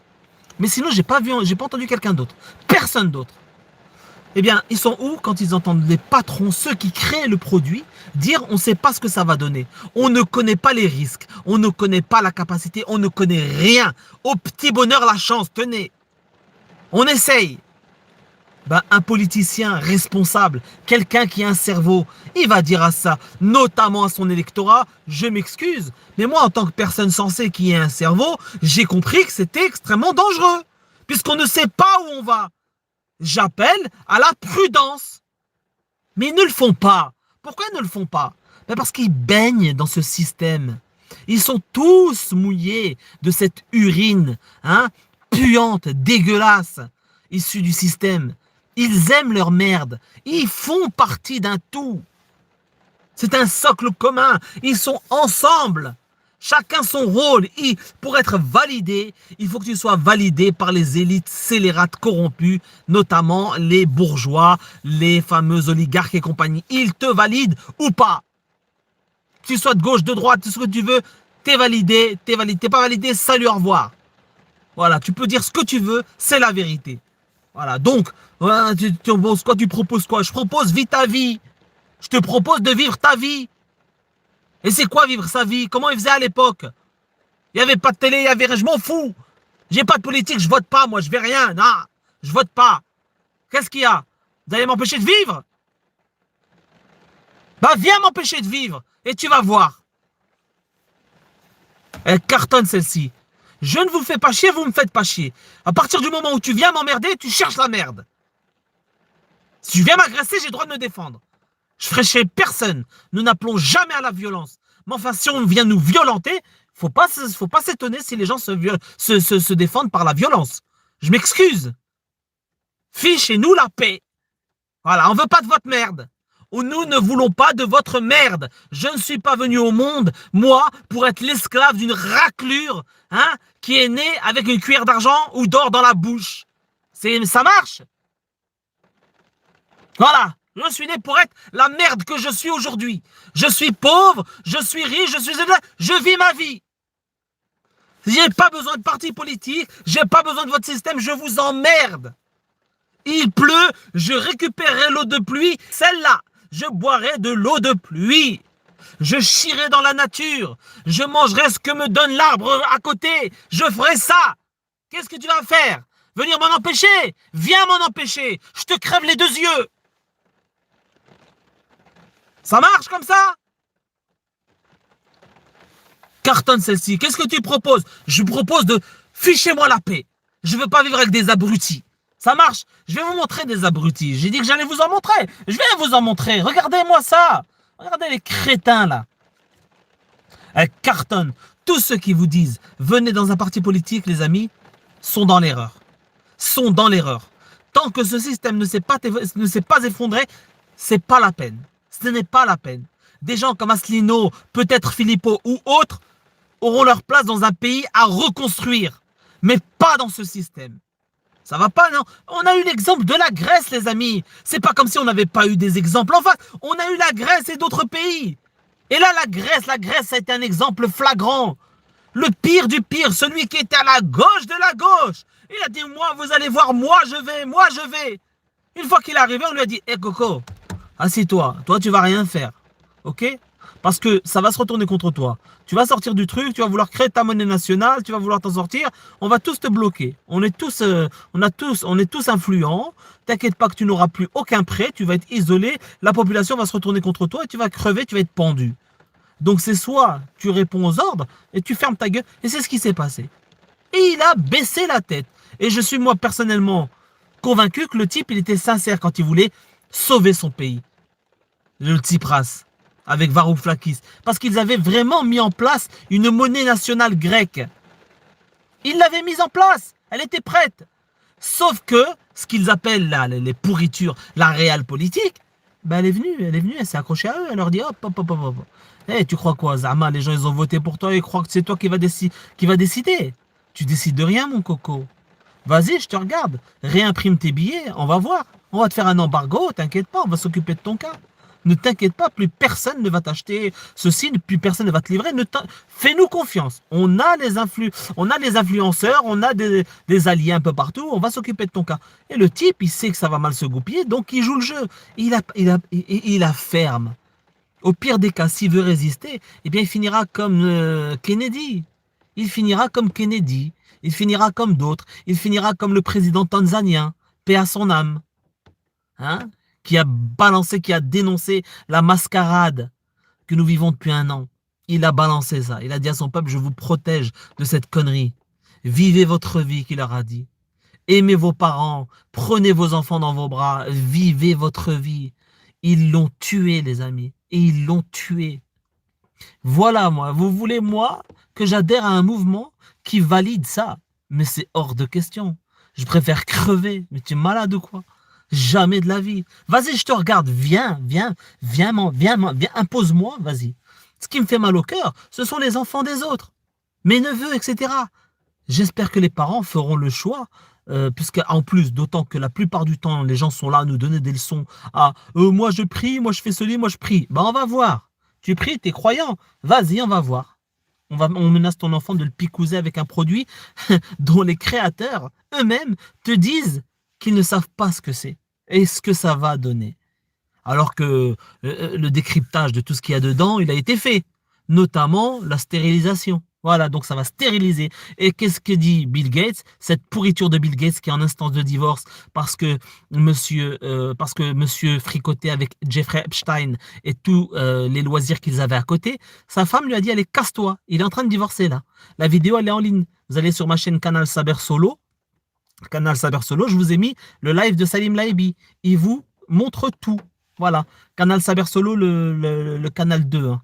Mais sinon, j'ai pas entendu quelqu'un d'autre. Personne d'autre. Eh bien, ils sont où quand ils entendent les patrons, ceux qui créent le produit, dire on ne sait pas ce que ça va donner. On ne connaît pas les risques. On ne connaît pas la capacité. On ne connaît rien. Au petit bonheur, la chance. Tenez. On essaye. Ben, un politicien responsable, quelqu'un qui a un cerveau, il va dire à ça, notamment à son électorat, je m'excuse, mais moi en tant que personne sensée qui a un cerveau, j'ai compris que c'était extrêmement dangereux, puisqu'on ne sait pas où on va. J'appelle à la prudence. Mais ils ne le font pas. Pourquoi ils ne le font pas? Ben parce qu'ils baignent dans ce système. Ils sont tous mouillés de cette urine, hein, puante, dégueulasse, issue du système. Ils aiment leur merde. Ils font partie d'un tout. C'est un socle commun. Ils sont ensemble. Chacun son rôle. Pour être validé, il faut que tu sois validé par les élites scélérates corrompues, notamment les bourgeois, les fameux oligarques et compagnie. Ils te valident ou pas. Que tu sois de gauche, de droite, tout ce que tu veux, t'es validé, t'es validé. T'es pas validé, salut, au revoir. Voilà, tu peux dire ce que tu veux, c'est la vérité. Voilà, donc, tu proposes quoi? Je propose vis ta vie. Je te propose de vivre ta vie. Et c'est quoi vivre sa vie? Comment ils faisaient à l'époque? Il n'y avait pas de télé, il y avait... Je m'en fous. J'ai pas de politique, je vote pas, moi, je vais rien. Non, je vote pas. Qu'est-ce qu'il y a? Vous allez m'empêcher de vivre? Bah, viens m'empêcher de vivre. Et tu vas voir. Elle cartonne celle-ci. Je ne vous fais pas chier, vous me faites pas chier. À partir du moment où tu viens m'emmerder, tu cherches la merde. Si tu viens m'agresser, j'ai le droit de me défendre. Je ferai chez personne. Nous n'appelons jamais à la violence. Mais enfin, si on vient nous violenter, faut pas s'étonner si les gens se défendent par la violence. Je m'excuse. Fichez-nous la paix. Voilà, on veut pas de votre merde. Ou nous ne voulons pas de votre merde. Je ne suis pas venu au monde, moi, pour être l'esclave d'une raclure, hein, qui est née avec une cuillère d'argent ou d'or dans la bouche. Ça marche. Voilà. Je suis né pour être la merde que je suis aujourd'hui. Je suis pauvre, je suis riche, je vis ma vie. J'ai pas besoin de parti politique, j'ai pas besoin de votre système, je vous emmerde. Il pleut, je récupérerai l'eau de pluie, celle-là. Je boirai de l'eau de pluie. Je chierai dans la nature. Je mangerai ce que me donne l'arbre à côté. Je ferai ça. Qu'est-ce que tu vas faire? Venir m'en empêcher? Viens m'en empêcher. Je te crève les deux yeux. Ça marche comme ça? Cartonne celle-ci. Qu'est-ce que tu proposes? Je propose de fichez-moi la paix. Je veux pas vivre avec des abrutis. Ça marche? Je vais vous montrer des abrutis. J'ai dit que j'allais vous en montrer. Je vais vous en montrer. Regardez-moi ça. Regardez les crétins là. Elle cartonne. Tous ceux qui vous disent venez dans un parti politique, les amis, sont dans l'erreur. Sont dans l'erreur. Tant que ce système ne s'est pas effondré, c'est pas la peine. Ce n'est pas la peine. Des gens comme Asselineau, peut-être Philippot ou autres, auront leur place dans un pays à reconstruire. Mais pas dans ce système. Ça va pas, non? On a eu l'exemple de la Grèce, les amis. C'est pas comme si on n'avait pas eu des exemples. Enfin, on a eu la Grèce et d'autres pays. Et là, la Grèce a été un exemple flagrant. Le pire du pire, celui qui était à la gauche de la gauche. Il a dit, moi, vous allez voir, moi, je vais. Une fois qu'il est arrivé, on lui a dit, hé, Coco, assis-toi. Toi, tu vas rien faire. Ok? Parce que ça va se retourner contre toi. Tu vas sortir du truc, tu vas vouloir créer ta monnaie nationale, tu vas vouloir t'en sortir. On va tous te bloquer. On est tous influents. T'inquiète pas que tu n'auras plus aucun prêt. Tu vas être isolé. La population va se retourner contre toi et tu vas crever, tu vas être pendu. Donc c'est soit tu réponds aux ordres et tu fermes ta gueule. Et c'est ce qui s'est passé. Et il a baissé la tête. Et je suis moi personnellement convaincu que le type, il était sincère quand il voulait sauver son pays. Le Tsipras. Avec Varoufakis, parce qu'ils avaient vraiment mis en place une monnaie nationale grecque. Ils l'avaient mise en place, elle était prête. Sauf que, ce qu'ils appellent là, les pourritures, la réelle politique, ben elle est venue, elle s'est accrochée à eux, elle leur dit hop. Hey, tu crois quoi, Zama? Les gens, ils ont voté pour toi, ils croient que c'est toi qui va décider. Tu décides de rien, mon coco. Vas-y, je te regarde. Réimprime tes billets, on va voir. On va te faire un embargo, t'inquiète pas, on va s'occuper de ton cas. Ne t'inquiète pas, plus personne ne va t'acheter ceci, plus personne ne va te livrer. Fais-nous confiance. On a les influenceurs, on a des alliés un peu partout, on va s'occuper de ton cas. Et le type, il sait que ça va mal se goupiller, donc il joue le jeu. Il a ferme. Au pire des cas, s'il veut résister, eh bien il finira comme Kennedy. Il finira comme Kennedy. Il finira comme d'autres. Il finira comme le président tanzanien. Paix à son âme. hein, qui a balancé, qui a dénoncé la mascarade que nous vivons depuis un an. Il a balancé ça. Il a dit à son peuple, je vous protège de cette connerie. Vivez votre vie, qu'il leur a dit. Aimez vos parents, prenez vos enfants dans vos bras, vivez votre vie. Ils l'ont tué, les amis. Et ils l'ont tué. Voilà, moi. Vous voulez, moi, que j'adhère à un mouvement qui valide ça? Mais c'est hors de question. Je préfère crever. Mais tu es malade ou quoi? Jamais de la vie. Vas-y, je te regarde. Viens, viens, impose-moi, vas-y. Ce qui me fait mal au cœur, ce sont les enfants des autres. Mes neveux, etc. J'espère que les parents feront le choix, puisqu'en plus, d'autant que la plupart du temps, les gens sont là à nous donner des leçons. Ah, moi je prie, moi je fais ceci, moi je prie. Ben on va voir. Tu pries, tu es croyant. Vas-y, on va voir. On menace ton enfant de le picouser avec un produit dont les créateurs eux-mêmes te disent qu'ils ne savent pas ce que c'est et ce que ça va donner. Alors que le décryptage de tout ce qu'il y a dedans, il a été fait, notamment la stérilisation. Voilà, donc ça va stériliser. Et qu'est-ce que dit Bill Gates? Cette pourriture de Bill Gates qui est en instance de divorce parce que monsieur fricotait avec Jeffrey Epstein et tous les loisirs qu'ils avaient à côté, sa femme lui a dit, allez, casse-toi. Il est en train de divorcer là. La vidéo, elle est en ligne. Vous allez sur ma chaîne Canal Saber Solo. Canal Saber Solo, je vous ai mis le live de Salim Laibi. Il vous montre tout. Voilà, Canal Saber Solo, le canal 2. Hein.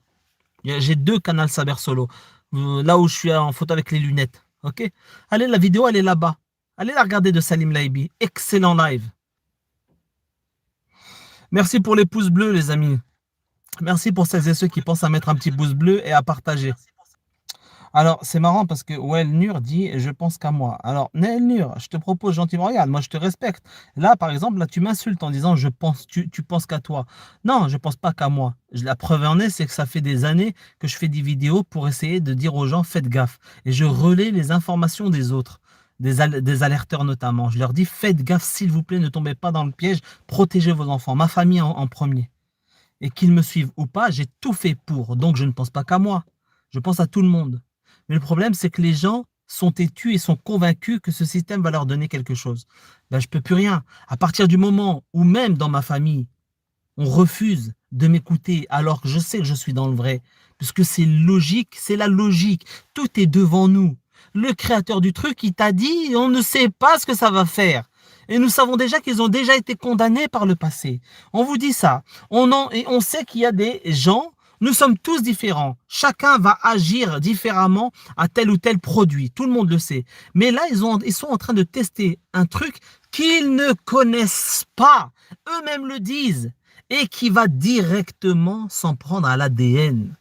J'ai deux Canal Saber Solo. Là où je suis en photo avec les lunettes. Ok. Allez, la vidéo, elle est là-bas. Allez la regarder de Salim Laibi. Excellent live. Merci pour les pouces bleus, les amis. Merci pour celles et ceux qui pensent à mettre un petit pouce bleu et à partager. Alors, c'est marrant parce que Well Nur dit je pense qu'à moi. Alors, Naël Nur, je te propose gentiment, regarde, moi je te respecte. Là, par exemple, là, tu m'insultes en disant je pense, tu penses qu'à toi. Non, je pense pas qu'à moi. La preuve en est, c'est que ça fait des années que je fais des vidéos pour essayer de dire aux gens faites gaffe. Et je relais les informations des autres, des alerteurs notamment. Je leur dis faites gaffe, s'il vous plaît, ne tombez pas dans le piège, protégez vos enfants, ma famille en premier. Et qu'ils me suivent ou pas, j'ai tout fait pour. Donc, je ne pense pas qu'à moi. Je pense à tout le monde. Mais le problème, c'est que les gens sont têtus et sont convaincus que ce système va leur donner quelque chose. Ben, je ne peux plus rien. À partir du moment où même dans ma famille, on refuse de m'écouter alors que je sais que je suis dans le vrai, puisque c'est logique, c'est la logique. Tout est devant nous. Le créateur du truc, il t'a dit, on ne sait pas ce que ça va faire. Et nous savons déjà qu'ils ont déjà été condamnés par le passé. On vous dit ça. Et on sait qu'il y a des gens. Nous sommes tous différents. Chacun va agir différemment à tel ou tel produit. Tout le monde le sait. Mais là, ils sont en train de tester un truc qu'ils ne connaissent pas. Eux-mêmes le disent. Et qui va directement s'en prendre à l'ADN.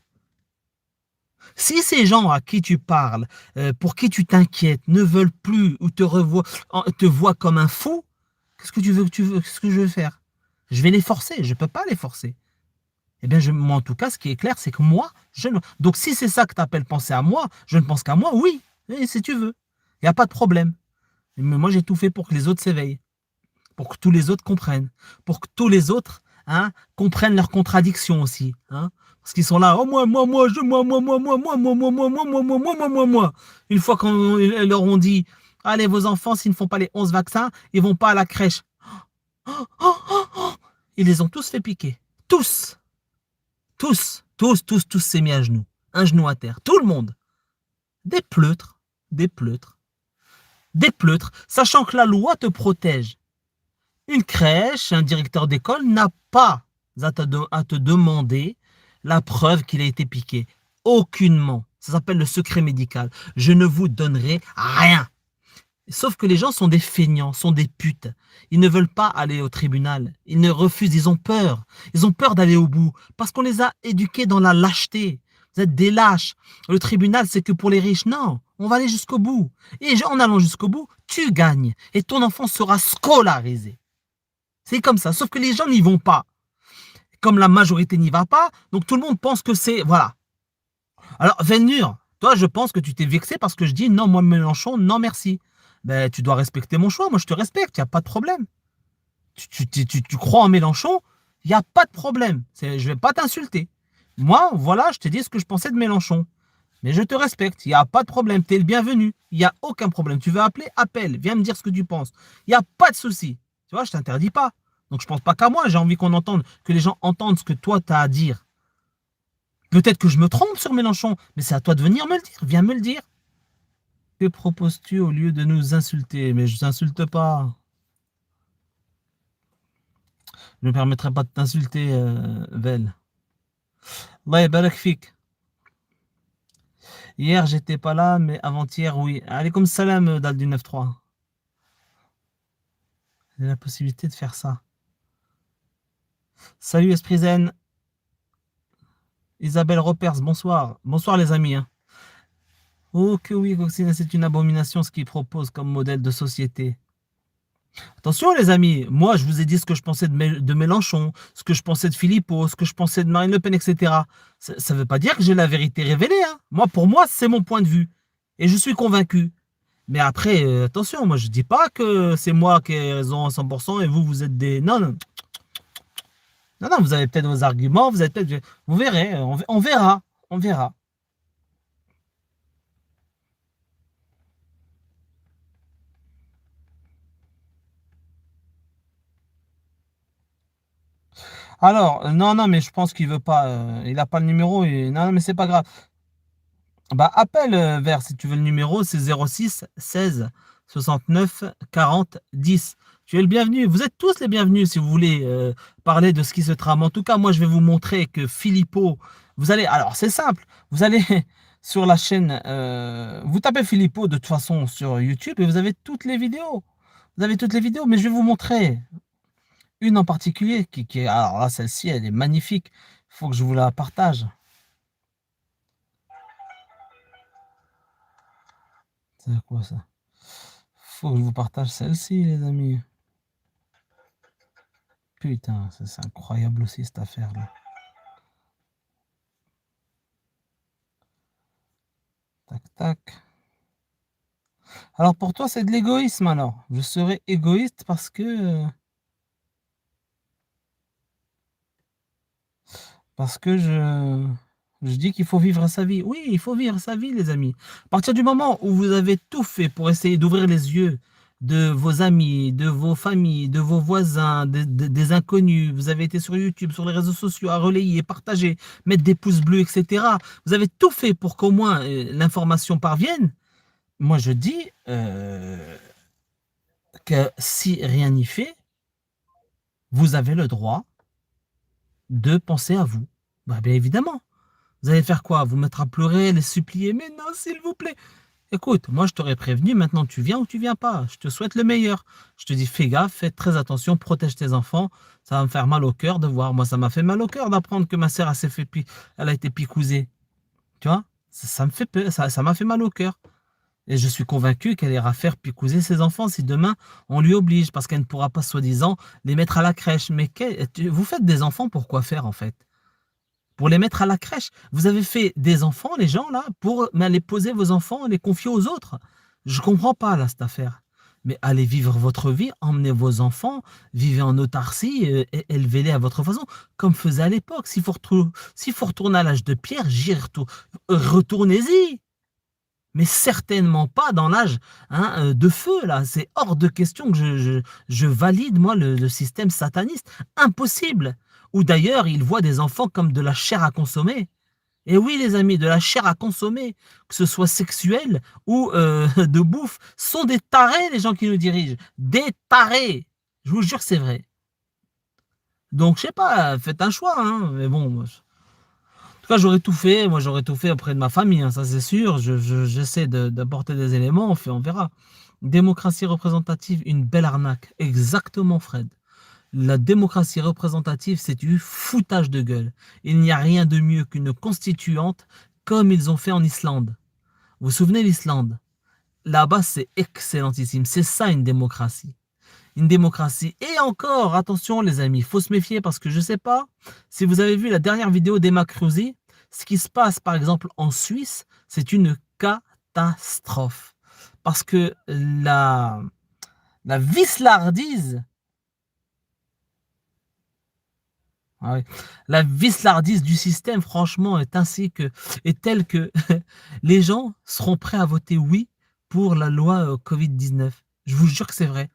Si ces gens à qui tu parles, pour qui tu t'inquiètes, ne veulent plus ou te voient comme un fou, qu'est-ce que qu'est-ce que je vais faire? Je vais les forcer. Je ne peux pas les forcer. Eh bien, moi, en tout cas, ce qui est clair, c'est que moi, donc si c'est ça que tu appelles penser à moi, je ne pense qu'à moi, oui, si tu veux. Il n'y a pas de problème. Mais moi, j'ai tout fait pour que les autres s'éveillent, pour que tous les autres comprennent, pour que tous les autres comprennent leurs contradictions aussi. Parce qu'ils sont là, oh moi, moi. Une fois qu'on leur ont dit, allez, vos enfants, s'ils ne font pas les 11 vaccins, ils ne vont pas à la crèche. Ils les ont tous fait piquer. Tous s'est mis à genoux. Un genou à terre. Tout le monde. Des pleutres. Sachant que la loi te protège. Une crèche, un directeur d'école n'a pas à te demander la preuve qu'il a été piqué. Aucunement. Ça s'appelle le secret médical. Je ne vous donnerai rien. Sauf que les gens sont des feignants, sont des putes. Ils ne veulent pas aller au tribunal. Ils ne refusent, ils ont peur. Ils ont peur d'aller au bout parce qu'on les a éduqués dans la lâcheté. Vous êtes des lâches. Le tribunal, c'est que pour les riches. Non, on va aller jusqu'au bout. Et en allant jusqu'au bout, tu gagnes. Et ton enfant sera scolarisé. C'est comme ça. Sauf que les gens n'y vont pas. Comme la majorité n'y va pas, donc tout le monde pense que c'est... Voilà. Alors, Vénure, toi, je pense que tu t'es vexé parce que je dis non, moi, Mélenchon, non, merci. Ben, tu dois respecter mon choix. Moi, je te respecte. Il n'y a pas de problème. Tu crois en Mélenchon, il n'y a pas de problème. Je ne vais pas t'insulter. Moi, voilà, je te dis ce que je pensais de Mélenchon. Mais je te respecte. Il n'y a pas de problème. Tu es le bienvenu. Il n'y a aucun problème. Tu veux appeler, appelle. Viens me dire ce que tu penses. Il n'y a pas de souci. Tu vois, je ne t'interdis pas. Donc je pense pas qu'à moi, j'ai envie qu'on entende, que les gens entendent ce que toi tu as à dire. Peut-être que je me trompe sur Mélenchon, mais c'est à toi de venir me le dire, viens me le dire. Que proposes-tu au lieu de nous insulter? Mais je t'insulte pas. Je ne me permettrai pas de t'insulter, Vel. Allah barak fik. Hier, j'étais pas là, mais avant-hier, oui. Alaykoum salam, Dal du 9-3. J'ai la possibilité de faire ça. Salut, Esprit Zen. Isabelle Repers, bonsoir. Bonsoir, les amis. Hein. Oh, que oui, Coxine, c'est une abomination ce qu'il propose comme modèle de société. Attention, les amis, moi, je vous ai dit ce que je pensais de Mélenchon, ce que je pensais de Philippot, ce que je pensais de Marine Le Pen, etc. Ça ne veut pas dire que j'ai la vérité révélée. Hein. Moi, pour moi, c'est mon point de vue. Et je suis convaincu. Mais après, attention, moi, je ne dis pas que c'est moi qui ai raison à 100% et vous, vous êtes des... Non, non. Non, non, vous avez peut-être vos arguments, vous avez peut-être... Vous verrez, on verra. On verra. Alors, non, non, mais je pense qu'il veut pas. Il n'a pas le numéro. Non, mais c'est pas grave. Bah, appelle vers si tu veux le numéro, c'est 06 16 69 40 10. Tu es le bienvenu. Vous êtes tous les bienvenus si vous voulez parler de ce qui se trame. En tout cas, moi, je vais vous montrer que Philippot, vous allez. Alors, c'est simple. Vous allez sur la chaîne. Vous tapez Philippot de toute façon sur YouTube et vous avez toutes les vidéos. Vous avez toutes les vidéos, mais je vais vous montrer une en particulier qui est. Alors là, celle-ci, elle est magnifique. Il faut que je vous la partage. C'est quoi ça? Faut que je vous partage celle-ci, les amis. Putain, c'est incroyable aussi cette affaire-là. Tac, tac. Alors pour toi, c'est de l'égoïsme alors. Je serais égoïste parce que je dis qu'il faut vivre sa vie. Oui, il faut vivre sa vie, les amis. À partir du moment où vous avez tout fait pour essayer d'ouvrir les yeux de vos amis, de vos familles, de vos voisins, des inconnus, vous avez été sur YouTube, sur les réseaux sociaux, à relayer, partager, mettre des pouces bleus, etc. Vous avez tout fait pour qu'au moins l'information parvienne. Moi, je dis que si rien n'y fait, vous avez le droit de penser à vous. Bah, bien évidemment. Vous allez faire quoi? Vous mettre à pleurer, les supplier? Mais non, s'il vous plaît. Écoute, moi je t'aurais prévenu, maintenant tu viens ou tu viens pas. Je te souhaite le meilleur. Je te dis, fais gaffe, fais très attention, protège tes enfants. Ça va me faire mal au cœur de voir. Moi, ça m'a fait mal au cœur d'apprendre que ma sœur elle a été picousée. Tu vois? Ça me fait peur, ça m'a fait mal au cœur. Et je suis convaincu qu'elle ira faire picouser ses enfants si demain on lui oblige, parce qu'elle ne pourra pas, soi-disant, les mettre à la crèche. Mais vous faites des enfants pour quoi faire, en fait? Pour les mettre à la crèche. Vous avez fait des enfants, les gens, là, pour les poser vos enfants, les confier aux autres. Je comprends pas, là, cette affaire. Mais allez vivre votre vie, emmenez vos enfants, vivez en autarcie, et élevez-les à votre façon, comme faisait à l'époque. S'il faut retourner à l'âge de pierre, j'y retourne. Retournez-y, mais certainement pas dans l'âge de feu, là. C'est hors de question que je valide, moi, le système sataniste. Impossible. Ou d'ailleurs, il voit des enfants comme de la chair à consommer. Et oui, les amis, de la chair à consommer, que ce soit sexuel ou de bouffe, sont des tarés, les gens qui nous dirigent. Des tarés. Je vous jure, c'est vrai. Donc, je sais pas, faites un choix, hein. Mais bon, moi, en tout cas, j'aurais tout fait. Moi, j'aurais tout fait auprès de ma famille, hein, ça c'est sûr. J'essaie d'apporter des éléments, on verra. Démocratie représentative, une belle arnaque. Exactement, Fred. La démocratie représentative, c'est du foutage de gueule. Il n'y a rien de mieux qu'une constituante comme ils ont fait en Islande. Vous vous souvenez l'Islande? Là-bas, c'est excellentissime. C'est ça une démocratie. Une démocratie. Et encore, attention les amis, il faut se méfier parce que je ne sais pas si vous avez vu la dernière vidéo d'Emma Cruzy, ce qui se passe par exemple en Suisse, c'est une catastrophe. Parce que la vislardise, ah oui, la vislardise du système, franchement, est telle que les gens seront prêts à voter oui pour la loi Covid-19. Je vous jure que c'est vrai.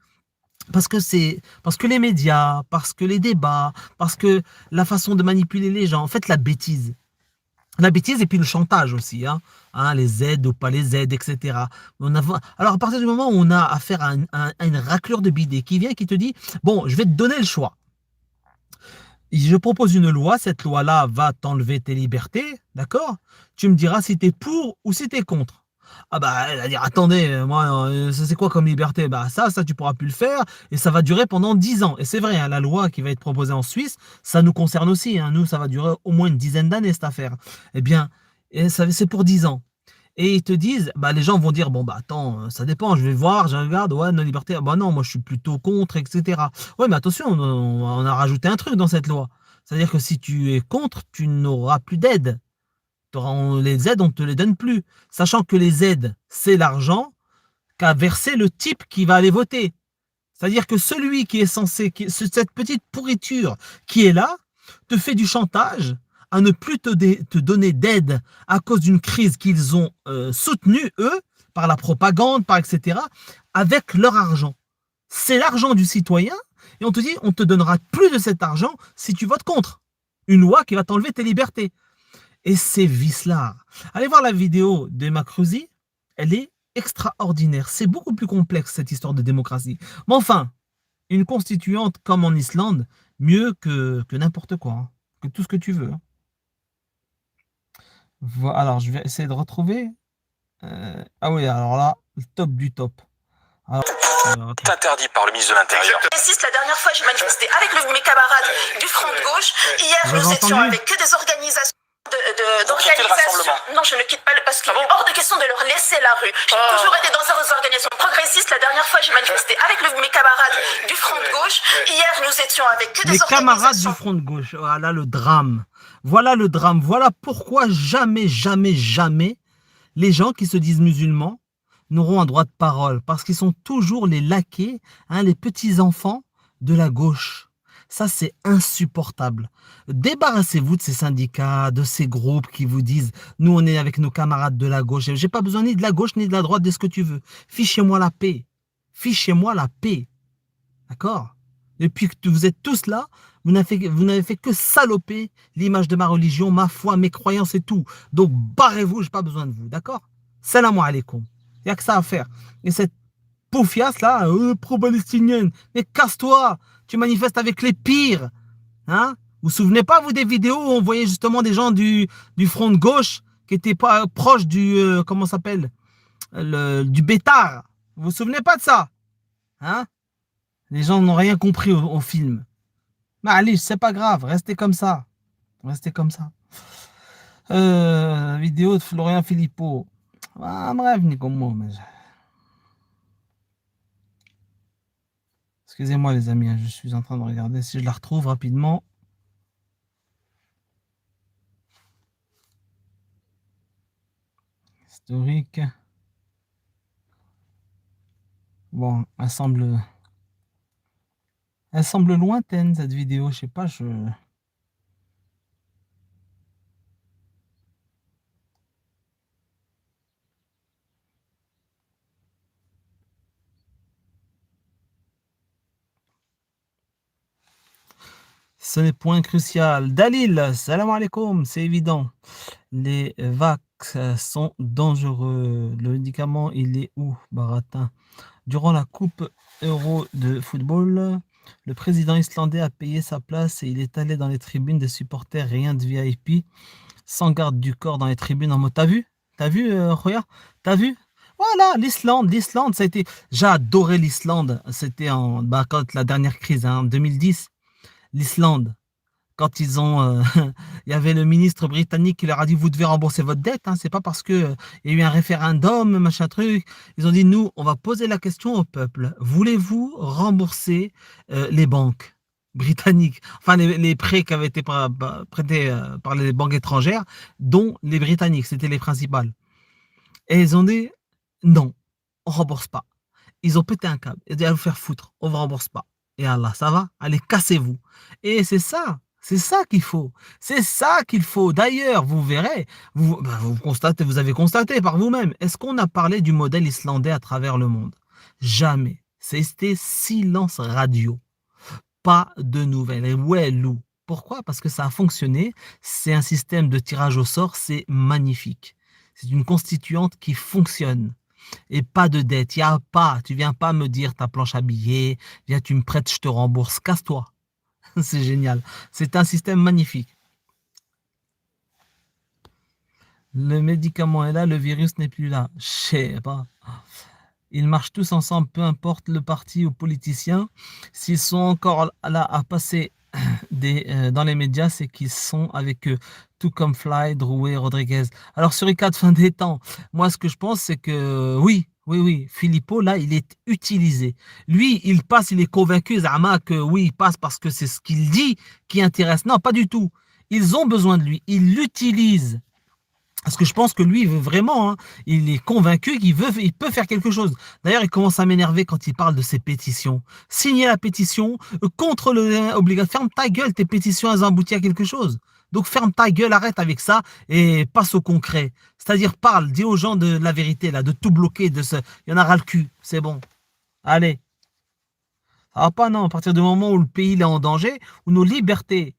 parce que les médias, parce que les débats, parce que la façon de manipuler les gens, en fait, la bêtise. La bêtise et puis le chantage aussi, les aides ou pas les aides, etc. Alors, à partir du moment où on a affaire à une raclure de bidet qui vient, qui te dit, bon, je vais te donner le choix. Je propose une loi, cette loi-là va t'enlever tes libertés, d'accord? Tu me diras si tu es pour ou si tu es contre. Ah bah, elle va dire, attendez, moi, ça c'est quoi comme liberté? Bah ça tu pourras plus le faire, et ça va durer pendant 10 ans. Et c'est vrai, la loi qui va être proposée en Suisse, ça nous concerne aussi, nous, ça va durer au moins une dizaine d'années, cette affaire. Eh bien, c'est pour 10 ans. Et ils te disent, bah, les gens vont dire, bon, bah, attends, ça dépend, je vais voir, je regarde, ouais, non liberté, bah non, moi, je suis plutôt contre, etc. Ouais, mais attention, on a rajouté un truc dans cette loi. C'est-à-dire que si tu es contre, tu n'auras plus d'aide. Les aides, on ne te les donne plus. Sachant que les aides, c'est l'argent qu'a versé le type qui va aller voter. C'est-à-dire que celui qui est censé, cette petite pourriture qui est là, te fait du chantage à ne plus te donner d'aide à cause d'une crise qu'ils ont soutenue, eux, par la propagande, par etc., avec leur argent. C'est l'argent du citoyen, et on te dit, on te donnera plus de cet argent si tu votes contre. Une loi qui va t'enlever tes libertés. Et ces vices-là. Allez voir la vidéo de Macruzi, elle est extraordinaire. C'est beaucoup plus complexe, cette histoire de démocratie. Mais enfin, une constituante comme en Islande, mieux que n'importe quoi, que tout ce que tu veux. Voilà, alors, je vais essayer de retrouver. Ah oui, alors là, le top du top. Alors, C'est interdit par le ministre de l'Intérieur. La dernière fois, j'ai manifesté avec mes camarades du Front de Gauche. Hier, nous étions avec que des organisations. Non, je ne quitte pas parce qu'il est hors de question de leur laisser la rue. J'ai toujours été dans ces organisations progressistes. La dernière fois, j'ai manifesté avec mes camarades du Front de Gauche. Hier, nous étions avec que des organisations. Les camarades du Front de Gauche. Voilà le drame. Voilà le drame. Voilà pourquoi jamais, jamais, jamais les gens qui se disent musulmans n'auront un droit de parole. Parce qu'ils sont toujours les laquais, les petits-enfants de la gauche. Ça, c'est insupportable. Débarrassez-vous de ces syndicats, de ces groupes qui vous disent « Nous, on est avec nos camarades de la gauche. » J'ai pas besoin ni de la gauche ni de la droite, de ce que tu veux. Fichez-moi la paix. Fichez-moi la paix. D'accord? Depuis que vous êtes tous là, vous n'avez fait que saloper l'image de ma religion, ma foi, mes croyances et tout. Donc, barrez-vous, j'ai pas besoin de vous. D'accord? Salam alaikum. Il n'y a que ça à faire. Et cette poufiasse là, pro-palestinienne, mais casse-toi. Tu manifestes avec les pires. Vous vous souvenez pas, vous, des vidéos où on voyait justement des gens du front de gauche qui étaient pas proches du, comment ça s'appelle, du bétard. Vous vous souvenez pas de ça? Les gens n'ont rien compris au film. Mais allez, c'est pas grave, restez comme ça. Restez comme ça. Vidéo de Florian Philippot. Bref, Nicomo. Excusez-moi les amis, je suis en train de regarder si je la retrouve rapidement. Historique. Bon, elle semble lointaine cette vidéo, je sais pas, Ce n'est point crucial. Dalil, salam alaikum, c'est évident. Les vax sont dangereux. Le médicament, il est où, Baratin? Durant la Coupe Euro de football, le président islandais a payé sa place et il est allé dans les tribunes des supporters, rien de VIP, sans garde du corps dans les tribunes en mode. T'as vu? T'as vu, Roya? T'as vu? Voilà, l'Islande, ça a été. J'ai adoré l'Islande. C'était quand la dernière crise, en 2010. L'Islande, quand ils ont, il y avait le ministre britannique qui leur a dit vous devez rembourser votre dette, c'est pas parce que il y a eu un référendum, machin truc. Ils ont dit nous, on va poser la question au peuple. Voulez-vous rembourser les banques britanniques, enfin les prêts qui avaient été prêtés par les banques étrangères, dont les Britanniques, c'était les principales. Et ils ont dit non, on rembourse pas. Ils ont pété un câble. Ils ont dit à vous faire foutre, on ne rembourse pas. Et Allah, ça va? Allez, cassez-vous. Et c'est ça qu'il faut. C'est ça qu'il faut. D'ailleurs, vous verrez, vous avez constaté par vous-même. Est-ce qu'on a parlé du modèle islandais à travers le monde? Jamais. C'était silence radio. Pas de nouvelles. Et ouais, Lou. Pourquoi? Parce que ça a fonctionné. C'est un système de tirage au sort. C'est magnifique. C'est une constituante qui fonctionne. Et pas de dette. Il n'y a pas. Tu viens pas me dire ta planche à billets. Viens, tu me prêtes, je te rembourse. Casse-toi. C'est génial. C'est un système magnifique. Le médicament est là, le virus n'est plus là. Je sais pas. Ils marchent tous ensemble, peu importe le parti ou politicien. S'ils sont encore là à passer dans les médias, c'est qu'ils sont avec eux. Tout comme Fly, Drouet, Rodriguez. Alors sur les 4 fins des temps, moi ce que je pense, c'est que oui, Philippot, là, il est utilisé. Lui, il passe, il est convaincu, Zama, que oui, il passe parce que c'est ce qu'il dit qui intéresse. Non, pas du tout. Ils ont besoin de lui. Ils l'utilisent. Parce que je pense que lui, il veut vraiment, hein, il est convaincu qu'il peut faire quelque chose. D'ailleurs, il commence à m'énerver quand il parle de ses pétitions. Signer la pétition contre l'obligatoire. Ferme ta gueule, tes pétitions, elles ont abouti à quelque chose. Donc ferme ta gueule, arrête avec ça et passe au concret. C'est-à-dire parle, dis aux gens de la vérité, là, de tout bloquer, il y en a ras le cul, c'est bon. Allez. Ça va pas, non, à partir du moment où le pays est en danger, où nos libertés,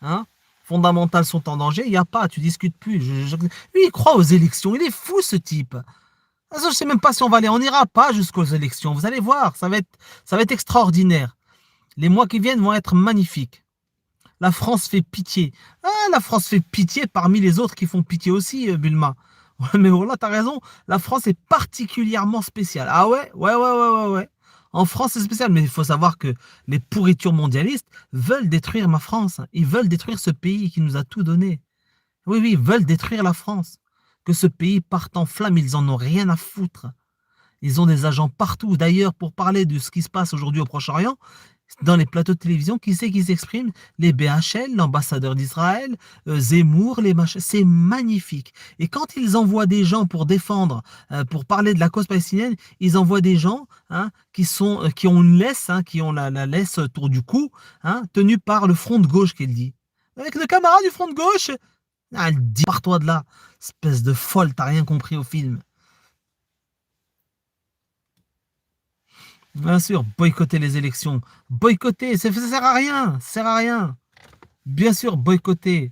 hein, fondamentales sont en danger, il n'y a pas, tu discutes plus. Lui, il croit aux élections, il est fou ce type. Je ne sais même pas si on va aller, on n'ira pas jusqu'aux élections, vous allez voir, ça va être extraordinaire. Les mois qui viennent vont être magnifiques. La France fait pitié. Ah, la France fait pitié parmi les autres qui font pitié aussi, Bulma. Mais voilà, t'as raison, la France est particulièrement spéciale. Ah ouais. En France, c'est spécial, mais il faut savoir que les pourritures mondialistes veulent détruire ma France. Ils veulent détruire ce pays qui nous a tout donné. Oui, ils veulent détruire la France. Que ce pays parte en flammes, ils en ont rien à foutre. Ils ont des agents partout. D'ailleurs, pour parler de ce qui se passe aujourd'hui au Proche-Orient, dans les plateaux de télévision, qui c'est qui s'exprime? Les BHL, l'ambassadeur d'Israël, Zemmour, les machins. C'est magnifique. Et quand ils envoient des gens pour défendre, pour parler de la cause palestinienne, ils envoient des gens, hein, qui ont une laisse, hein, qui ont la laisse autour du cou, hein, tenue par le front de gauche, qu'elle dit. Avec le camarade du front de gauche. Ah, elle dit, pars-toi de là. Espèce de folle, t'as rien compris au film. Bien sûr, boycotter les élections. Boycotter, ça sert à rien. Ça sert à rien. Bien sûr, boycotter.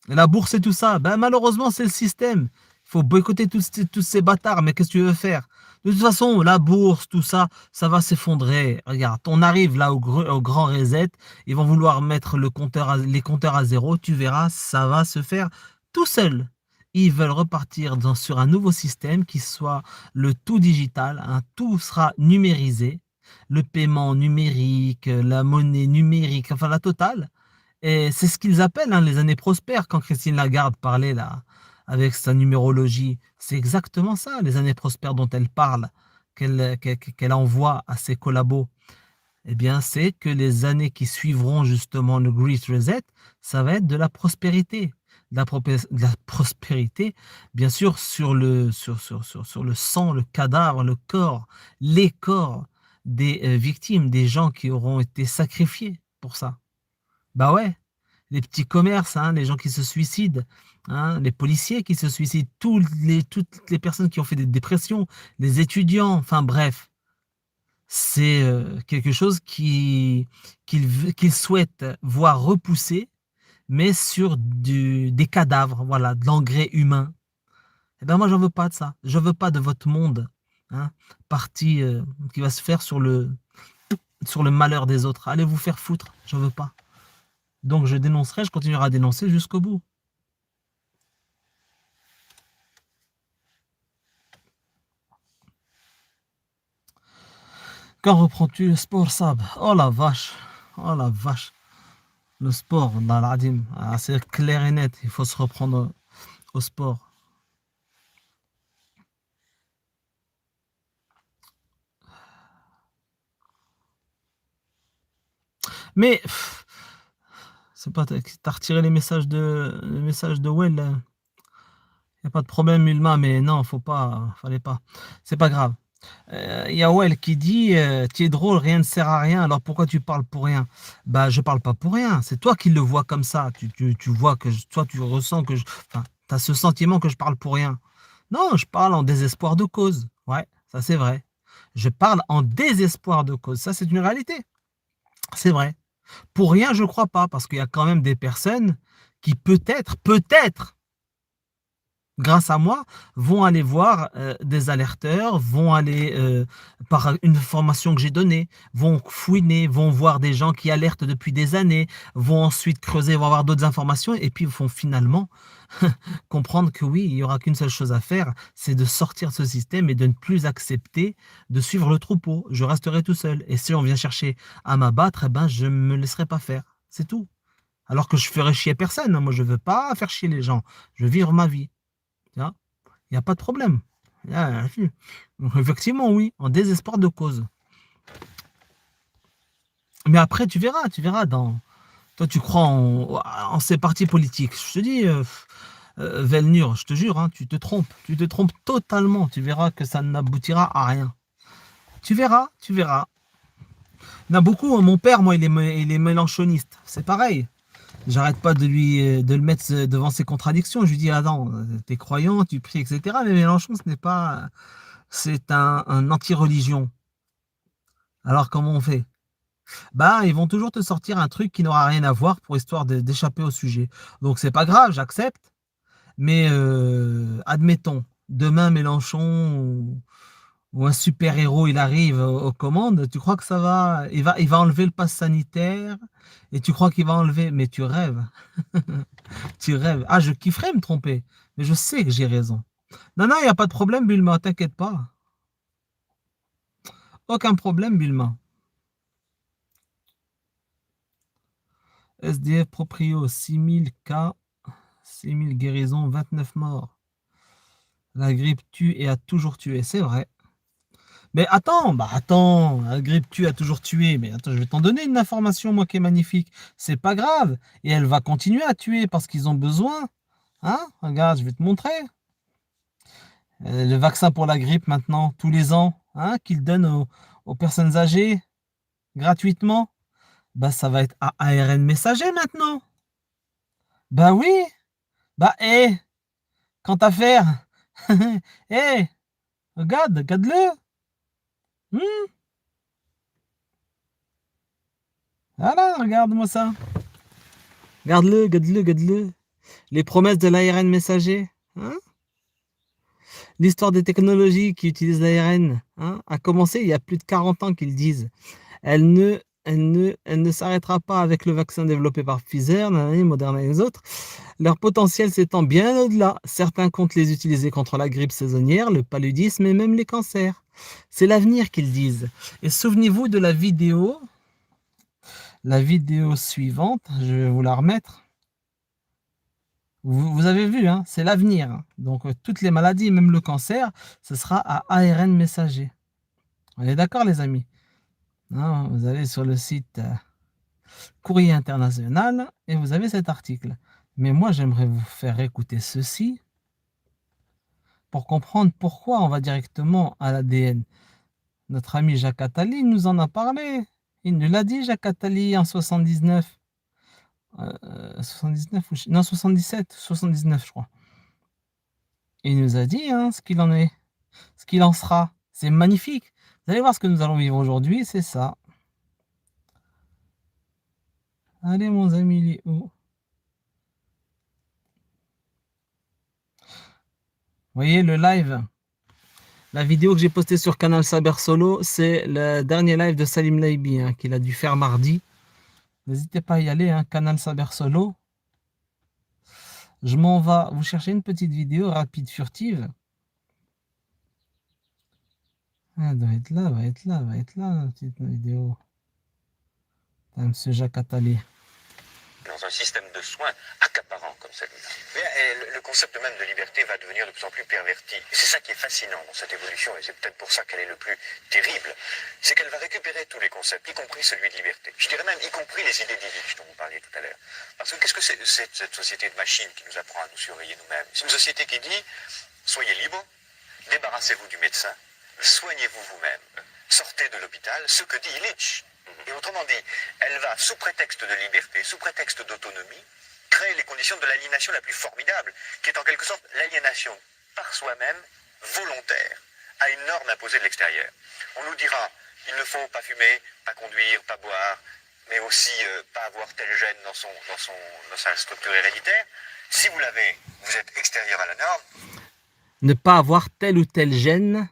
La bourse et tout ça, ben, malheureusement, c'est le système. Il faut boycotter tous ces bâtards. Mais qu'est-ce que tu veux faire? De toute façon, la bourse, tout ça, ça va s'effondrer. Regarde, on arrive là au grand reset. Ils vont vouloir mettre les compteurs à zéro. Tu verras, ça va se faire tout seul. Ils veulent repartir sur un nouveau système qui soit le tout digital, hein, tout sera numérisé, le paiement numérique, la monnaie numérique, enfin la totale. Et c'est ce qu'ils appellent, hein, les années prospères quand Christine Lagarde parlait là, avec sa numérologie. C'est exactement ça, les années prospères dont elle parle, qu'elle envoie à ses collabos. Eh bien, c'est que les années qui suivront justement le Great Reset, ça va être de la prospérité. De la prospérité, bien sûr, sur le sang, le cadavre, le corps, les corps des victimes, des gens qui auront été sacrifiés pour ça. Bah ouais, les petits commerces, hein, les gens qui se suicident, hein, les policiers qui se suicident, toutes les personnes qui ont fait des dépressions, les étudiants, enfin bref. C'est quelque chose qu'ils souhaitent voir repousser, mais sur des cadavres, voilà, de l'engrais humain. Eh bien, moi, j'en veux pas de ça. Je veux pas de votre monde, hein, parti qui va se faire sur le malheur des autres. Allez vous faire foutre, j'en veux pas. Donc, je dénoncerai, je continuerai à dénoncer jusqu'au bout. Quand reprends-tu le sport, Sab? Oh la vache, oh la vache. Le sport, dans l'Adim, c'est clair et net, il faut se reprendre au sport. Mais, c'est pas, t'as retiré les messages de Well. Il n'y a pas de problème, Mulma, mais non, fallait pas. C'est pas grave. Il y a Well qui dit tu es drôle, rien ne sert à rien, alors pourquoi tu parles pour rien? Bah, je parle pas pour rien, c'est toi qui le vois comme ça. Tu vois que toi, tu ressens que enfin, tu as ce sentiment que je parle pour rien. Non, je parle en désespoir de cause. Ouais, ça c'est vrai. Je parle en désespoir de cause. Ça, c'est une réalité. C'est vrai. Pour rien, je ne crois pas, parce qu'il y a quand même des personnes qui peut-être, grâce à moi, vont aller voir des alerteurs, vont aller, par une formation que j'ai donnée, vont fouiner, vont voir des gens qui alertent depuis des années, vont ensuite creuser, vont avoir d'autres informations, et puis vont finalement comprendre que oui, il n'y aura qu'une seule chose à faire, c'est de sortir de ce système et de ne plus accepter de suivre le troupeau. Je resterai tout seul. Et si on vient chercher à m'abattre, eh ben, je ne me laisserai pas faire. C'est tout. Alors que je ferai chier personne. Moi, je ne veux pas faire chier les gens. Je veux vivre ma vie. Il n'y a pas de problème. Donc, effectivement, oui, en désespoir de cause. Mais après, tu verras dans... Toi, tu crois en ces partis politiques. Je te dis, Velnur, je te jure, hein, tu te trompes totalement. Tu verras que ça n'aboutira à rien. Tu verras. Il y en a beaucoup. Mon père, moi, il est mélanchoniste. C'est pareil. J'arrête pas de le mettre devant ses contradictions. Je lui dis, attends, t'es croyant, tu pries, etc. Mais Mélenchon, ce n'est pas... C'est un anti-religion. Alors, comment on fait? Bah, ils vont toujours te sortir un truc qui n'aura rien à voir pour histoire d'échapper au sujet. Donc, c'est pas grave, j'accepte. Mais admettons, demain Mélenchon ou un super-héros, il arrive aux commandes, tu crois que ça va il va enlever le pass sanitaire et tu crois qu'il va enlever, mais tu rêves. Tu rêves. Ah, je kifferais me tromper, mais je sais que j'ai raison. Non, il n'y a pas de problème, Bulma, t'inquiète pas. Aucun problème, Bulma. SDF Proprio, 6000 cas, 6000 guérisons, 29 morts. La grippe tue et a toujours tué, c'est vrai. Mais attends, la grippe tue a toujours tué. Mais attends, je vais t'en donner une information, moi, qui est magnifique. C'est pas grave. Et elle va continuer à tuer parce qu'ils ont besoin. Hein? Regarde, je vais te montrer. Le vaccin pour la grippe, maintenant, tous les ans, hein, qu'ils donnent aux personnes âgées, gratuitement. Bah, ça va être à ARN messager, maintenant. Bah oui. Bah, quant à faire. Regarde-le. Voilà, regarde-moi ça. Regarde-le. Les promesses de l'ARN messager. Hein? L'histoire des technologies qui utilisent l'ARN, hein, a commencé il y a plus de 40 ans qu'ils disent. Elle ne s'arrêtera pas avec le vaccin développé par Pfizer, Moderna et les autres. Leur potentiel s'étend bien au-delà. Certains comptent les utiliser contre la grippe saisonnière, le paludisme et même les cancers. C'est l'avenir qu'ils disent. Et souvenez-vous de la vidéo suivante. Je vais vous la remettre. Vous avez vu, hein, c'est l'avenir. Donc, toutes les maladies, même le cancer, ce sera à ARN messager. On est d'accord, les amis? Hein, vous allez sur le site Courrier International et vous avez cet article. Mais moi, j'aimerais vous faire écouter ceci pour comprendre pourquoi on va directement à l'ADN. Notre ami Jacques Attali nous en a parlé. Il nous l'a dit, Jacques Attali, en 79. 79 ou... Non, 77, 79, je crois. Il nous a dit hein, ce qu'il en est, ce qu'il en sera. C'est magnifique. Vous allez voir ce que nous allons vivre aujourd'hui, c'est ça. Allez, mon ami, il est où? Vous voyez le live, la vidéo que j'ai postée sur Canal Saber Solo, c'est le dernier live de Salim Laibi hein, qu'il a dû faire mardi. N'hésitez pas à y aller, hein, Canal Saber Solo. Je m'en vais vous chercher une petite vidéo rapide, furtive. Elle doit être là, va être là, la petite vidéo. Monsieur Jacques Attali. Dans un système de soins accaparant comme celui-là. Mais le concept même de liberté va devenir de plus en plus perverti. Et c'est ça qui est fascinant dans cette évolution, et c'est peut-être pour ça qu'elle est le plus terrible, c'est qu'elle va récupérer tous les concepts, y compris celui de liberté. Je dirais même y compris les idées d'Illich dont vous parliez tout à l'heure. Parce que qu'est-ce que c'est cette société de machines qui nous apprend à nous surveiller nous-mêmes? C'est une société qui dit, soyez libres, débarrassez-vous du médecin, soignez-vous vous-même, sortez de l'hôpital, ce que dit Illich. Et autrement dit, elle va, sous prétexte de liberté, sous prétexte d'autonomie, créer les conditions de l'aliénation la plus formidable, qui est en quelque sorte l'aliénation par soi-même, volontaire, à une norme imposée de l'extérieur. On nous dira, il ne faut pas fumer, pas conduire, pas boire, mais aussi pas avoir tel gène dans sa structure héréditaire. Si vous l'avez, vous êtes extérieur à la norme. Ne pas avoir tel ou tel gène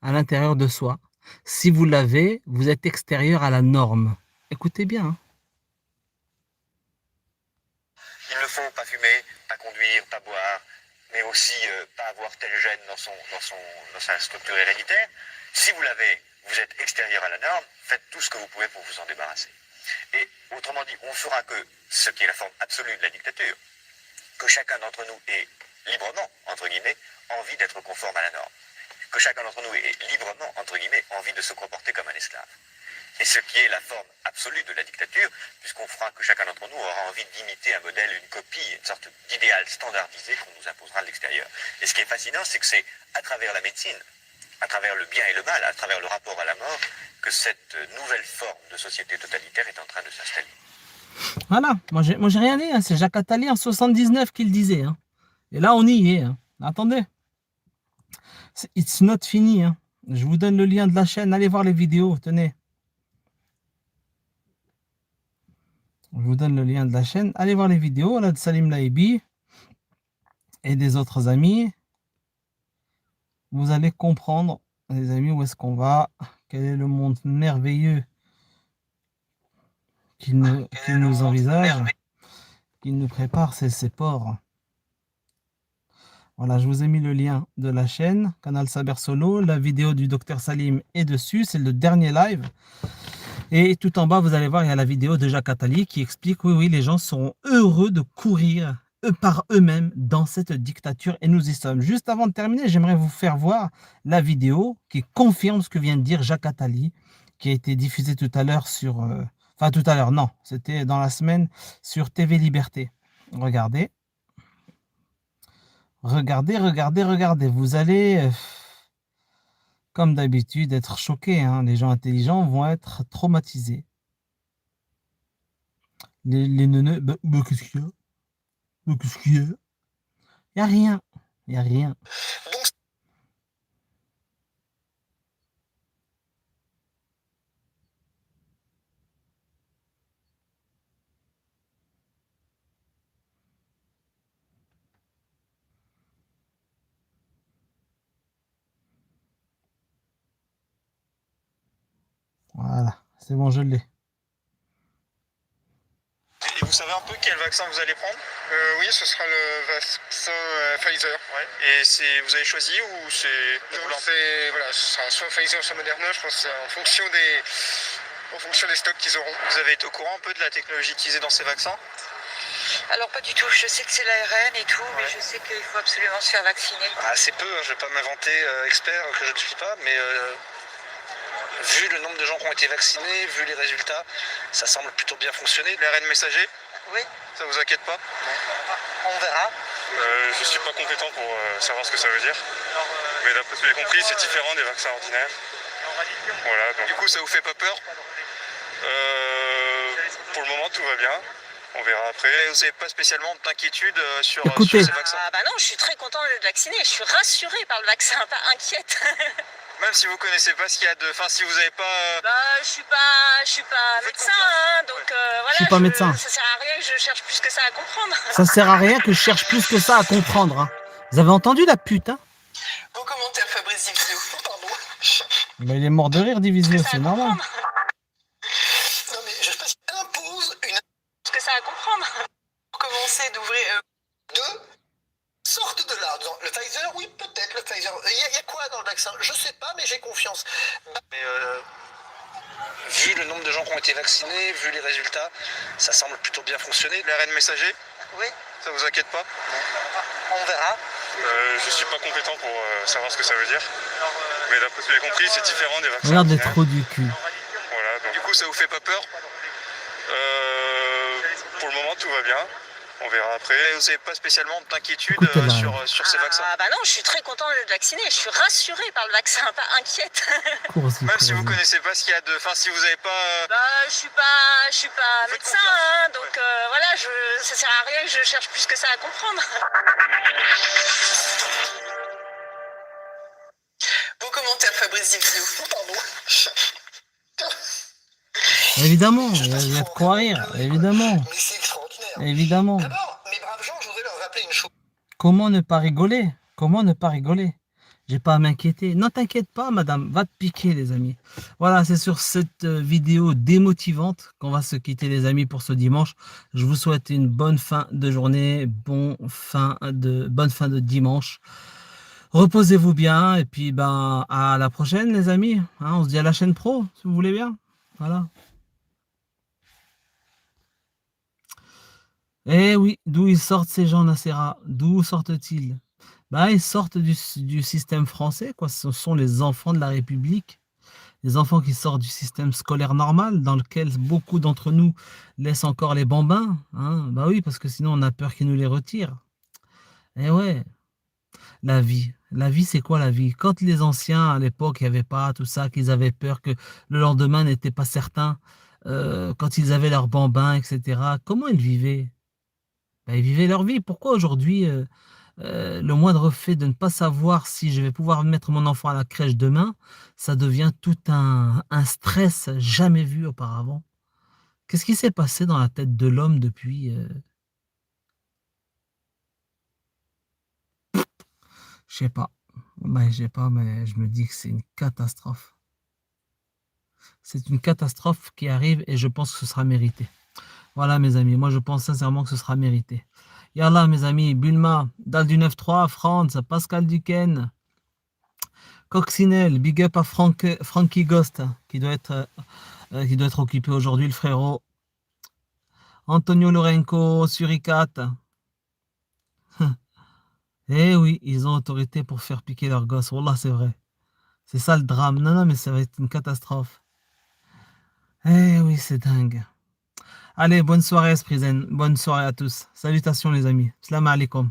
à l'intérieur de soi. Si vous l'avez, vous êtes extérieur à la norme. Écoutez bien. Hein. Il ne faut pas fumer, pas conduire, pas boire, mais aussi pas avoir tel gène dans sa structure héréditaire. Si vous l'avez, vous êtes extérieur à la norme, faites tout ce que vous pouvez pour vous en débarrasser. Et autrement dit, on fera que ce qui est la forme absolue de la dictature, que chacun d'entre nous ait librement, entre guillemets, envie d'être conforme à la norme. Que chacun d'entre nous ait librement, entre guillemets, envie de se comporter comme un esclave. Et ce qui est la forme absolue de la dictature, puisqu'on fera que chacun d'entre nous aura envie d'imiter un modèle, une copie, une sorte d'idéal standardisé qu'on nous imposera de l'extérieur. Et ce qui est fascinant, c'est que c'est à travers la médecine, à travers le bien et le mal, à travers le rapport à la mort, que cette nouvelle forme de société totalitaire est en train de s'installer. Voilà, moi j'ai rien dit, hein. C'est Jacques Attali en 79 qui le disait. Hein. Et là on y est. Hein. Attendez, it's not fini. Hein. Je vous donne le lien de la chaîne, allez voir les vidéos, tenez. Je vous donne le lien de la chaîne, allez voir les vidéos là, de Salim Laïbi et des autres amis. Vous allez comprendre, les amis, où est-ce qu'on va, quel est le monde merveilleux qu'il nous envisage, qu'il nous prépare, c'est ports. Voilà, je vous ai mis le lien de la chaîne, Canal Saber Solo, la vidéo du docteur Salim est dessus, c'est le dernier live. Et tout en bas, vous allez voir, il y a la vidéo de Jacques Attali qui explique, oui, les gens seront heureux de courir par eux-mêmes dans cette dictature et nous y sommes. Juste avant de terminer, j'aimerais vous faire voir la vidéo qui confirme ce que vient de dire Jacques Attali, qui a été diffusée tout à l'heure sur... Enfin, tout à l'heure, non, c'était dans la semaine sur TV Liberté. Regardez. Regardez. Vous allez... comme d'habitude, être choqués. Hein. Les gens intelligents vont être traumatisés. Les neuneux, qu'est-ce qu'il y a? Qu'est-ce qu'il y a? Il n'y a rien. Il n'y a rien. Voilà, c'est bon, je l'ai. Et vous savez un peu quel vaccin vous allez prendre? Oui, ce sera le vaccin Pfizer. Ouais. Et vous avez choisi ou c'est... Donc voilà, ce sera soit Pfizer, soit Moderna, je pense que c'est en fonction des stocks qu'ils auront. Vous avez été au courant un peu de la technologie utilisée dans ces vaccins? Alors pas du tout, je sais que c'est l'ARN et tout, mais je sais qu'il faut absolument se faire vacciner. Assez peu, hein, je ne vais pas m'inventer expert que je ne suis pas, mais vu le nombre de gens qui ont été vaccinés, vu les résultats, ça semble plutôt bien fonctionner. L'ARN messager? Oui. Ça vous inquiète pas? On verra. Je ne suis pas compétent pour savoir ce que ça veut dire, mais d'après ce que j'ai compris, c'est différent des vaccins ordinaires. Voilà, donc Du coup, ça vous fait pas peur? pour le moment tout va bien, on verra après. Et vous n'avez pas spécialement d'inquiétude sur Écoutez. ces vaccins? Ah bah non, je suis très contente d'être vaccinée, je suis rassurée par le vaccin, pas inquiète. Même si vous connaissez pas ce qu'il y a de... Enfin, si vous n'avez pas... Bah je suis pas médecin, hein, donc voilà. suis pas médecin. Ça sert à rien que je cherche plus que ça à comprendre. Ça sert à rien que je cherche plus que ça à comprendre. Hein. Vous avez entendu la pute, hein? Bon commentaire Fabrice Divisio, pardon. Ben, il est mort de rire, Divisio, c'est normal. Non mais je sais pas si impose une... Ce que ça à comprendre. Pour commencer d'ouvrir... Deux sortent de là. Le Pfizer, oui, peut-être le Pfizer. Il y a quoi dans le vaccin? Je sais pas, mais j'ai confiance. Mais vu le nombre de gens qui ont été vaccinés, vu les résultats, ça semble plutôt bien fonctionner. L'ARN messager? Oui. Ça vous inquiète pas? On verra. Je ne suis pas compétent pour savoir ce que ça veut dire, mais d'après ce que j'ai compris, c'est différent des vaccins Regarde les ordinaires. trous du cul. Voilà, donc Du coup, ça vous fait pas peur? pour le moment tout va bien, on verra après. Et vous n'avez pas spécialement d'inquiétude Écoutez, là. sur ces vaccins? Ah bah non, je suis très contente d'être vaccinée, je suis rassurée par le vaccin, pas inquiète. Cours-y, Même si vous cours-y. connaissez pas ce qu'il y a de... Enfin, si vous n'avez pas... Bah je suis pas médecin, hein, donc voilà, ça sert à rien que je cherche plus que ça à comprendre. Bon, comment commentaires, Fabrice Divido. Pardon. Évidemment, il y a de quoi rire, évidemment, Mais c'est extraordinaire. évidemment. D'abord, mes braves gens, je voudrais leur rappeler une chose. Comment ne pas rigoler? Comment ne pas rigoler? J'ai pas à m'inquiéter. Non, t'inquiète pas, madame, va te piquer, les amis. Voilà, c'est sur cette vidéo démotivante qu'on va se quitter, les amis, pour ce dimanche. Je vous souhaite une bonne fin de journée, bonne fin de dimanche. Reposez-vous bien, et puis ben à la prochaine, les amis. Hein, on se dit à la chaîne pro, si vous voulez bien. Voilà. Eh oui, d'où ils sortent ces gens, Nacera? D'où sortent-ils? Bah, ils sortent du système français, quoi. Ce sont les enfants de la République, les enfants qui sortent du système scolaire normal, dans lequel beaucoup d'entre nous laissent encore les bambins. Hein. Bah oui, parce que sinon on a peur qu'ils nous les retirent. Eh ouais, la vie. La vie, c'est quoi la vie? Quand les anciens, à l'époque, il n'y avait pas tout ça, qu'ils avaient peur que le lendemain n'était pas certain, quand ils avaient leurs bambins, etc., comment ils vivaient? Bah, ils vivaient leur vie. Pourquoi aujourd'hui, le moindre fait de ne pas savoir si je vais pouvoir mettre mon enfant à la crèche demain, ça devient tout un stress jamais vu auparavant? Qu'est-ce qui s'est passé dans la tête de l'homme depuis je sais pas. Je sais pas, mais je me dis que c'est une catastrophe. C'est une catastrophe qui arrive et je pense que ce sera mérité. Voilà, mes amis, moi je pense sincèrement que ce sera mérité. Yallah, mes amis, Bulma, Dal du 9-3, Franz, Pascal Duquesne, Coccinelle, big up à Frankie Ghost, qui doit être occupé aujourd'hui, le frérot. Antonio Lorenco, Suricat. Eh oui, ils ont autorité pour faire piquer leur gosse. Wallah, c'est vrai. C'est ça le drame. Non, non, mais ça va être une catastrophe. Eh oui, c'est dingue. Allez, bonne soirée, Esprizen. Bonne soirée à tous. Salutations, les amis. Salam alaikum.